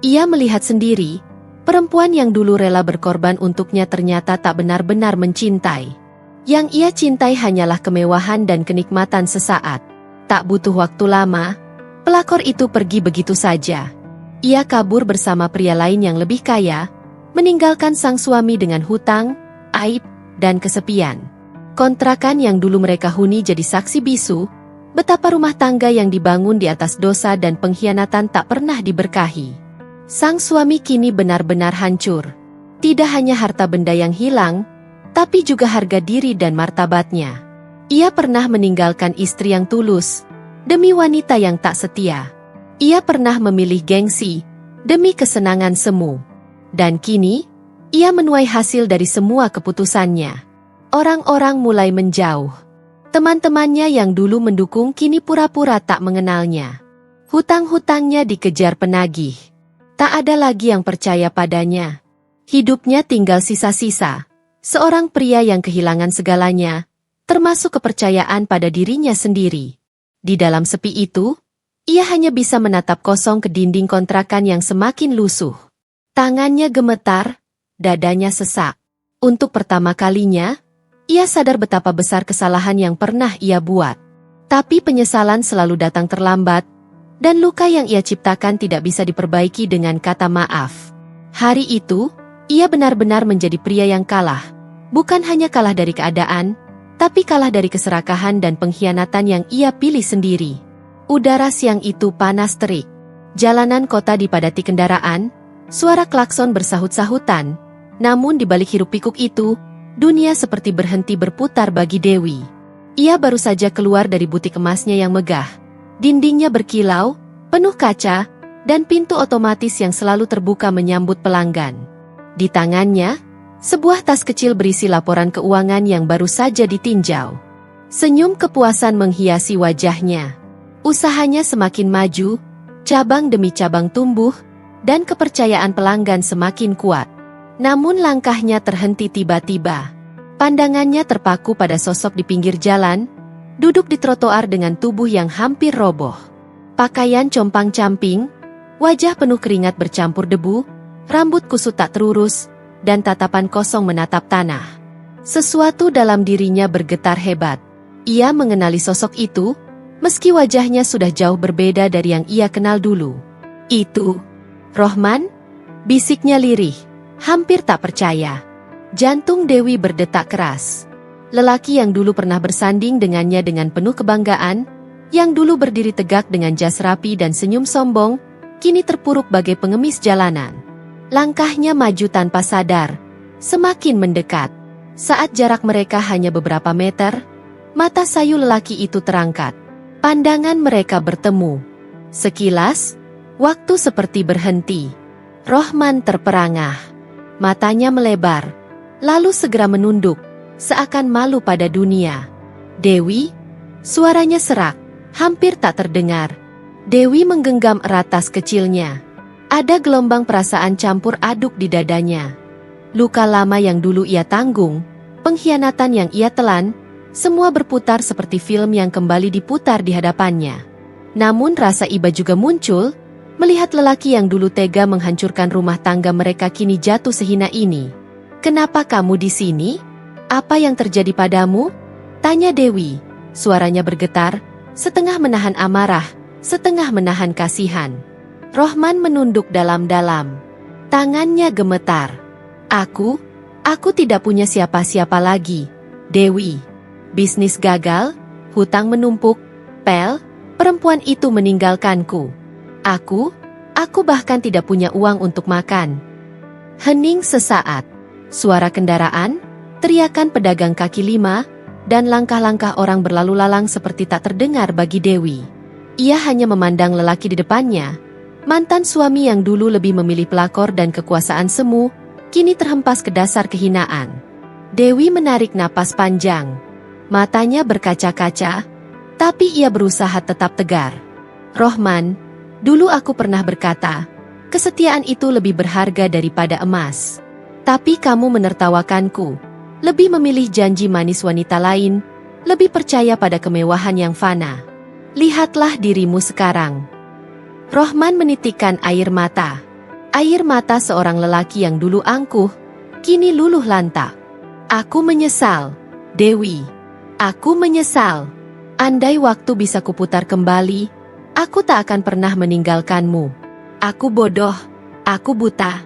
Ia melihat sendiri, perempuan yang dulu rela berkorban untuknya ternyata tak benar-benar mencintai. Yang ia cintai hanyalah kemewahan dan kenikmatan sesaat. Tak butuh waktu lama, pelakor itu pergi begitu saja. Ia kabur bersama pria lain yang lebih kaya, meninggalkan sang suami dengan hutang, aib, dan kesepian. Kontrakan yang dulu mereka huni jadi saksi bisu, Betapa rumah tangga yang dibangun di atas dosa dan pengkhianatan tak pernah diberkahi. Sang suami kini benar-benar hancur. Tidak hanya harta benda yang hilang, tapi juga harga diri dan martabatnya. Ia pernah meninggalkan istri yang tulus demi wanita yang tak setia. Ia pernah memilih gengsi demi kesenangan semu. Dan kini, ia menuai hasil dari semua keputusannya. Orang-orang mulai menjauh. Teman-temannya yang dulu mendukung kini pura-pura tak mengenalnya. Hutang-hutangnya dikejar penagih. Tak ada lagi yang percaya padanya. Hidupnya tinggal sisa-sisa. Seorang pria yang kehilangan segalanya, termasuk kepercayaan pada dirinya sendiri. Di dalam sepi itu, ia hanya bisa menatap kosong ke dinding kontrakan yang semakin lusuh. Tangannya gemetar, dadanya sesak. Untuk pertama kalinya, ia sadar betapa besar kesalahan yang pernah ia buat. Tapi penyesalan selalu datang terlambat, dan luka yang ia ciptakan tidak bisa diperbaiki dengan kata maaf. Hari itu, ia benar-benar menjadi pria yang kalah. Bukan hanya kalah dari keadaan, tapi kalah dari keserakahan dan pengkhianatan yang ia pilih sendiri. Udara siang itu panas terik. Jalanan kota dipadati kendaraan, suara klakson bersahut-sahutan. Namun di balik hiruk-pikuk itu, dunia seperti berhenti berputar bagi Dewi. Ia baru saja keluar dari butik emasnya yang megah. Dindingnya berkilau, penuh kaca, dan pintu otomatis yang selalu terbuka menyambut pelanggan. Di tangannya, sebuah tas kecil berisi laporan keuangan yang baru saja ditinjau. Senyum kepuasan menghiasi wajahnya. Usahanya semakin maju, cabang demi cabang tumbuh, dan kepercayaan pelanggan semakin kuat. Namun langkahnya terhenti tiba-tiba. Pandangannya terpaku pada sosok di pinggir jalan, duduk di trotoar dengan tubuh yang hampir roboh. Pakaian compang-camping, wajah penuh keringat bercampur debu, rambut kusut tak terurus, dan tatapan kosong menatap tanah. Sesuatu dalam dirinya bergetar hebat. Ia mengenali sosok itu, meski wajahnya sudah jauh berbeda dari yang ia kenal dulu. Itu Rohman? Bisiknya lirih. Hampir tak percaya. Jantung Dewi berdetak keras. Lelaki yang dulu pernah bersanding dengannya dengan penuh kebanggaan, yang dulu berdiri tegak dengan jas rapi dan senyum sombong, kini terpuruk bagai pengemis jalanan. Langkahnya maju tanpa sadar, semakin mendekat. Saat jarak mereka hanya beberapa meter, mata sayu lelaki itu terangkat. Pandangan mereka bertemu. Sekilas, waktu seperti berhenti. Rohman terperangah. Matanya melebar, lalu segera menunduk, seakan malu pada dunia. Dewi? Suaranya serak, hampir tak terdengar. Dewi menggenggam erat tas kecilnya. Ada gelombang perasaan campur aduk di dadanya. Luka lama yang dulu ia tanggung, pengkhianatan yang ia telan, semua berputar seperti film yang kembali diputar di hadapannya. Namun rasa iba juga muncul, melihat lelaki yang dulu tega menghancurkan rumah tangga mereka kini jatuh sehina ini. "Kenapa kamu di sini? Apa yang terjadi padamu?" tanya Dewi. Suaranya bergetar, setengah menahan amarah, setengah menahan kasihan. Rohman menunduk dalam-dalam. Tangannya gemetar. Aku tidak punya siapa-siapa lagi, Dewi. Bisnis gagal, hutang menumpuk, perempuan itu meninggalkanku. Aku bahkan tidak punya uang untuk makan. Hening sesaat. Suara kendaraan, teriakan pedagang kaki lima, dan langkah-langkah orang berlalu lalang seperti tak terdengar bagi Dewi. Ia hanya memandang lelaki di depannya. Mantan suami yang dulu lebih memilih pelakor dan kekuasaan semu, kini terhempas ke dasar kehinaan. Dewi menarik napas panjang. Matanya berkaca-kaca, tapi ia berusaha tetap tegar. Rohman, dulu aku pernah berkata, kesetiaan itu lebih berharga daripada emas. Tapi kamu menertawakanku, lebih memilih janji manis wanita lain, lebih percaya pada kemewahan yang fana. Lihatlah dirimu sekarang. Rohman menitikkan air mata. Air mata seorang lelaki yang dulu angkuh, kini luluh lantak. Aku menyesal, Dewi. Aku menyesal. Andai waktu bisa kuputar kembali, aku tak akan pernah meninggalkanmu. Aku bodoh, aku buta.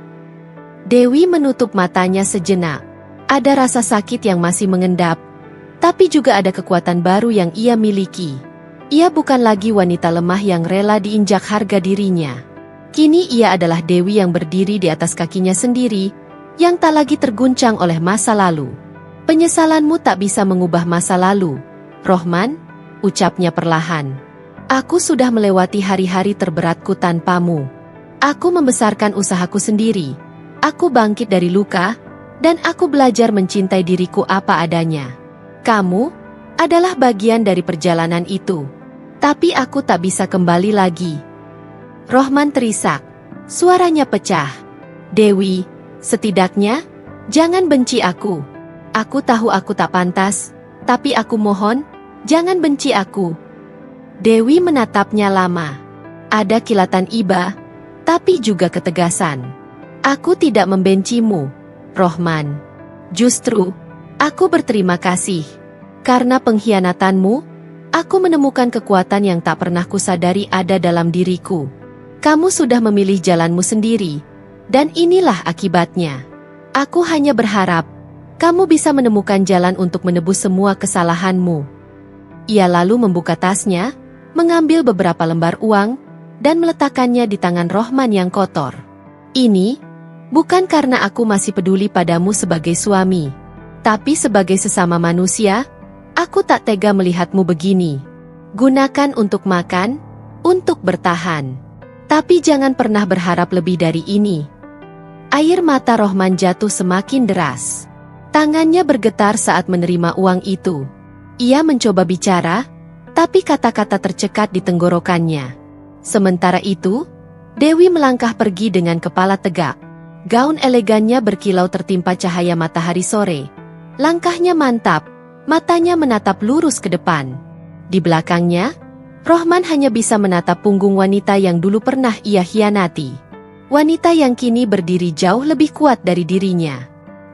Dewi menutup matanya sejenak. Ada rasa sakit yang masih mengendap, tapi juga ada kekuatan baru yang ia miliki. Ia bukan lagi wanita lemah yang rela diinjak harga dirinya. Kini ia adalah dewi yang berdiri di atas kakinya sendiri, yang tak lagi terguncang oleh masa lalu. Penyesalanmu tak bisa mengubah masa lalu, Rohman, ucapnya perlahan. Aku sudah melewati hari-hari terberatku tanpamu. Aku membesarkan usahaku sendiri. Aku bangkit dari luka, dan aku belajar mencintai diriku apa adanya. Kamu adalah bagian dari perjalanan itu. Tapi aku tak bisa kembali lagi. Rohman terisak. Suaranya pecah. Dewi, setidaknya, jangan benci aku. Aku tahu aku tak pantas, tapi aku mohon, jangan benci aku. Dewi menatapnya lama. Ada kilatan iba, tapi juga ketegasan. Aku tidak membencimu, Rohman. Justru, aku berterima kasih. Karena pengkhianatanmu, aku menemukan kekuatan yang tak pernah kusadari ada dalam diriku. Kamu sudah memilih jalanmu sendiri, dan inilah akibatnya. Aku hanya berharap, kamu bisa menemukan jalan untuk menebus semua kesalahanmu. Ia lalu membuka tasnya, mengambil beberapa lembar uang, dan meletakkannya di tangan Rohman yang kotor. Ini, bukan karena aku masih peduli padamu sebagai suami, tapi sebagai sesama manusia, aku tak tega melihatmu begini. Gunakan untuk makan, untuk bertahan. Tapi jangan pernah berharap lebih dari ini. Air mata Rohman jatuh semakin deras. Tangannya bergetar saat menerima uang itu. Ia mencoba bicara, tapi kata-kata tercekat di tenggorokannya. Sementara itu, Dewi melangkah pergi dengan kepala tegak. Gaun elegannya berkilau tertimpa cahaya matahari sore. Langkahnya mantap, matanya menatap lurus ke depan. Di belakangnya, Rohman hanya bisa menatap punggung wanita yang dulu pernah ia hianati. Wanita yang kini berdiri jauh lebih kuat dari dirinya.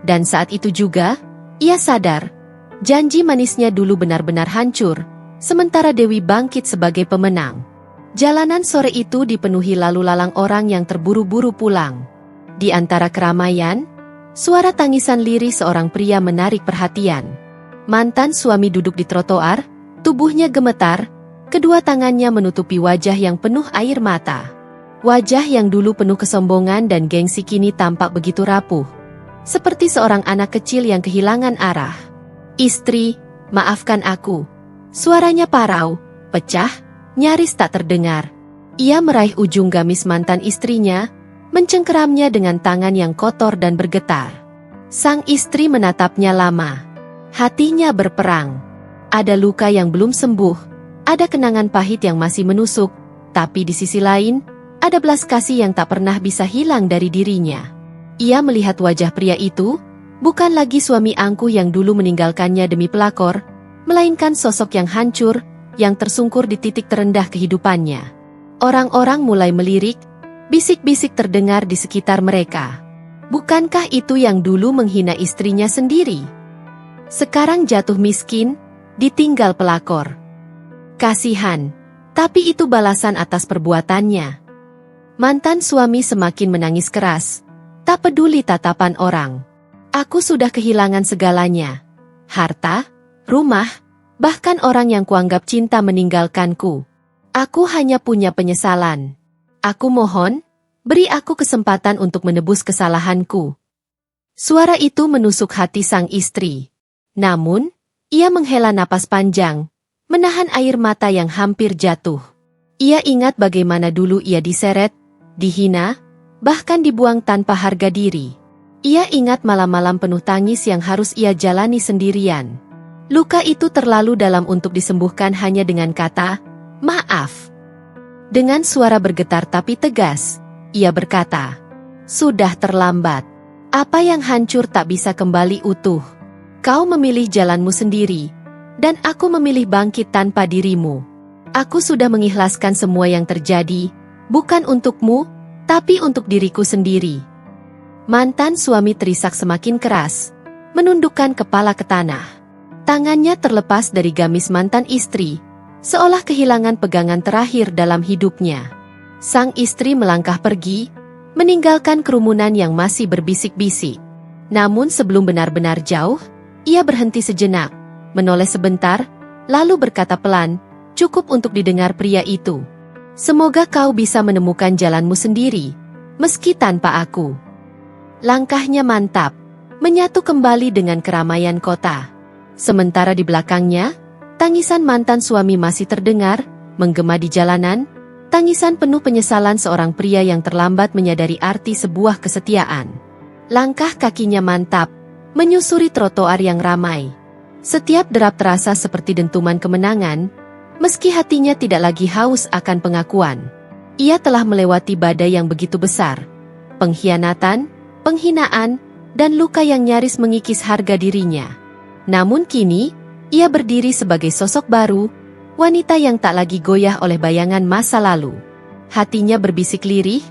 Dan saat itu juga, ia sadar, janji manisnya dulu benar-benar hancur, sementara Dewi bangkit sebagai pemenang. Jalanan sore itu dipenuhi lalu lalang orang yang terburu-buru pulang. Di antara keramaian, suara tangisan lirih seorang pria menarik perhatian. Mantan suami duduk di trotoar, tubuhnya gemetar, kedua tangannya menutupi wajah yang penuh air mata. Wajah yang dulu penuh kesombongan dan gengsi kini tampak begitu rapuh. Seperti seorang anak kecil yang kehilangan arah. Istri, maafkan aku. Suaranya parau, pecah, nyaris tak terdengar. Ia meraih ujung gamis mantan istrinya, mencengkeramnya dengan tangan yang kotor dan bergetar. Sang istri menatapnya lama. Hatinya berperang. Ada luka yang belum sembuh, ada kenangan pahit yang masih menusuk, tapi di sisi lain, ada belas kasih yang tak pernah bisa hilang dari dirinya. Ia melihat wajah pria itu, bukan lagi suami angkuh yang dulu meninggalkannya demi pelakor, melainkan sosok yang hancur, yang tersungkur di titik terendah kehidupannya. Orang-orang mulai melirik, bisik-bisik terdengar di sekitar mereka. Bukankah itu yang dulu menghina istrinya sendiri? Sekarang jatuh miskin, ditinggal pelakor. Kasihan, tapi itu balasan atas perbuatannya. Mantan suami semakin menangis keras, tak peduli tatapan orang. Aku sudah kehilangan segalanya. Harta, rumah, bahkan orang yang kuanggap cinta meninggalkanku. Aku hanya punya penyesalan. Aku mohon, beri aku kesempatan untuk menebus kesalahanku. Suara itu menusuk hati sang istri. Namun, ia menghela napas panjang, menahan air mata yang hampir jatuh. Ia ingat bagaimana dulu ia diseret, dihina, bahkan dibuang tanpa harga diri. Ia ingat malam-malam penuh tangis yang harus ia jalani sendirian. Luka itu terlalu dalam untuk disembuhkan hanya dengan kata, maaf. Dengan suara bergetar tapi tegas, ia berkata, sudah terlambat. Apa yang hancur tak bisa kembali utuh. Kau memilih jalanmu sendiri, dan aku memilih bangkit tanpa dirimu. Aku sudah mengikhlaskan semua yang terjadi, bukan untukmu, tapi untuk diriku sendiri. Mantan suami terisak semakin keras, menundukkan kepala ke tanah. Tangannya terlepas dari gamis mantan istri, seolah kehilangan pegangan terakhir dalam hidupnya. Sang istri melangkah pergi, meninggalkan kerumunan yang masih berbisik-bisik. Namun sebelum benar-benar jauh, ia berhenti sejenak, menoleh sebentar, lalu berkata pelan, cukup untuk didengar pria itu. Semoga kau bisa menemukan jalanmu sendiri, meski tanpa aku. Langkahnya mantap, menyatu kembali dengan keramaian kota. Sementara di belakangnya, tangisan mantan suami masih terdengar, menggema di jalanan, tangisan penuh penyesalan seorang pria yang terlambat menyadari arti sebuah kesetiaan. Langkah kakinya mantap, menyusuri trotoar yang ramai. Setiap derap terasa seperti dentuman kemenangan, meski hatinya tidak lagi haus akan pengakuan. Ia telah melewati badai yang begitu besar, pengkhianatan, penghinaan, dan luka yang nyaris mengikis harga dirinya. Namun kini, ia berdiri sebagai sosok baru, wanita yang tak lagi goyah oleh bayangan masa lalu. Hatinya berbisik lirih,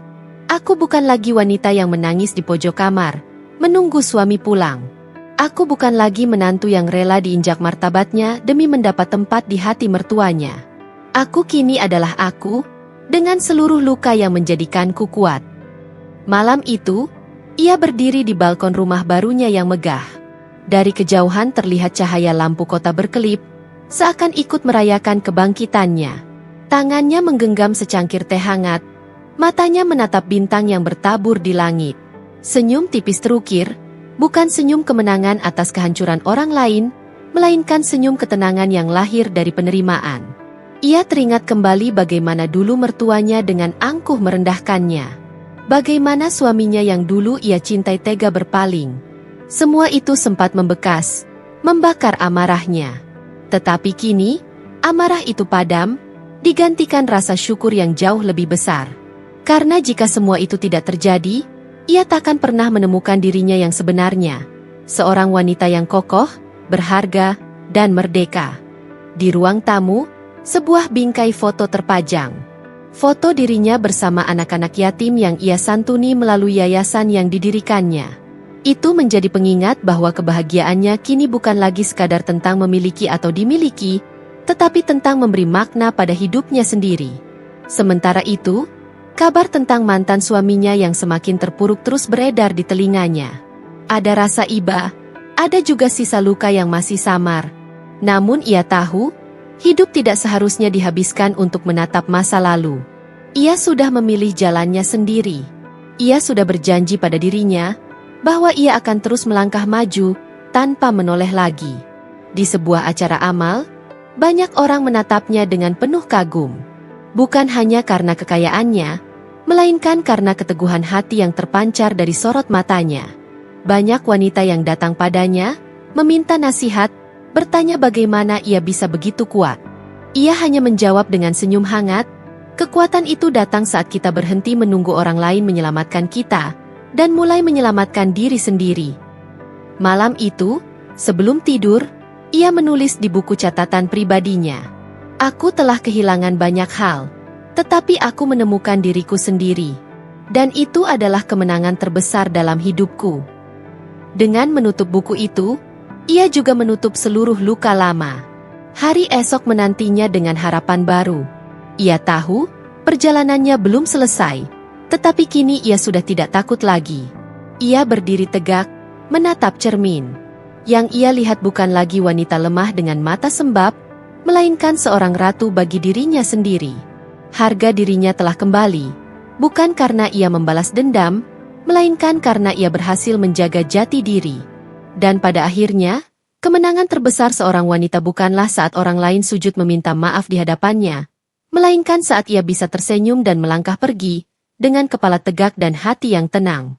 aku bukan lagi wanita yang menangis di pojok kamar, menunggu suami pulang. Aku bukan lagi menantu yang rela diinjak martabatnya demi mendapat tempat di hati mertuanya. Aku kini adalah aku, dengan seluruh luka yang menjadikanku kuat. Malam itu, ia berdiri di balkon rumah barunya yang megah. Dari kejauhan terlihat cahaya lampu kota berkelip, seakan ikut merayakan kebangkitannya. Tangannya menggenggam secangkir teh hangat, matanya menatap bintang yang bertabur di langit. Senyum tipis terukir, bukan senyum kemenangan atas kehancuran orang lain, melainkan senyum ketenangan yang lahir dari penerimaan. Ia teringat kembali bagaimana dulu mertuanya dengan angkuh merendahkannya. Bagaimana suaminya yang dulu ia cintai tega berpaling. Semua itu sempat membekas, membakar amarahnya. Tetapi kini, amarah itu padam, digantikan rasa syukur yang jauh lebih besar. Karena jika semua itu tidak terjadi, ia takkan pernah menemukan dirinya yang sebenarnya. Seorang wanita yang kokoh, berharga, dan merdeka. Di ruang tamu, sebuah bingkai foto terpajang. Foto dirinya bersama anak-anak yatim yang ia santuni melalui yayasan yang didirikannya. Itu menjadi pengingat bahwa kebahagiaannya kini bukan lagi sekadar tentang memiliki atau dimiliki, tetapi tentang memberi makna pada hidupnya sendiri. Sementara itu, kabar tentang mantan suaminya yang semakin terpuruk terus beredar di telinganya. Ada rasa iba, ada juga sisa luka yang masih samar. Namun ia tahu, hidup tidak seharusnya dihabiskan untuk menatap masa lalu. Ia sudah memilih jalannya sendiri. Ia sudah berjanji pada dirinya, bahwa ia akan terus melangkah maju, tanpa menoleh lagi. Di sebuah acara amal, banyak orang menatapnya dengan penuh kagum. Bukan hanya karena kekayaannya, melainkan karena keteguhan hati yang terpancar dari sorot matanya. Banyak wanita yang datang padanya, meminta nasihat, bertanya bagaimana ia bisa begitu kuat. Ia hanya menjawab dengan senyum hangat, kekuatan itu datang saat kita berhenti menunggu orang lain menyelamatkan kita, dan mulai menyelamatkan diri sendiri. Malam itu, sebelum tidur, ia menulis di buku catatan pribadinya. Aku telah kehilangan banyak hal, tetapi aku menemukan diriku sendiri. Dan itu adalah kemenangan terbesar dalam hidupku. Dengan menutup buku itu, ia juga menutup seluruh luka lama. Hari esok menantinya dengan harapan baru. Ia tahu, perjalanannya belum selesai. Tetapi kini ia sudah tidak takut lagi. Ia berdiri tegak, menatap cermin. Yang ia lihat bukan lagi wanita lemah dengan mata sembab, melainkan seorang ratu bagi dirinya sendiri. Harga dirinya telah kembali, bukan karena ia membalas dendam, melainkan karena ia berhasil menjaga jati diri. Dan pada akhirnya, kemenangan terbesar seorang wanita bukanlah saat orang lain sujud meminta maaf di hadapannya, melainkan saat ia bisa tersenyum dan melangkah pergi, dengan kepala tegak dan hati yang tenang.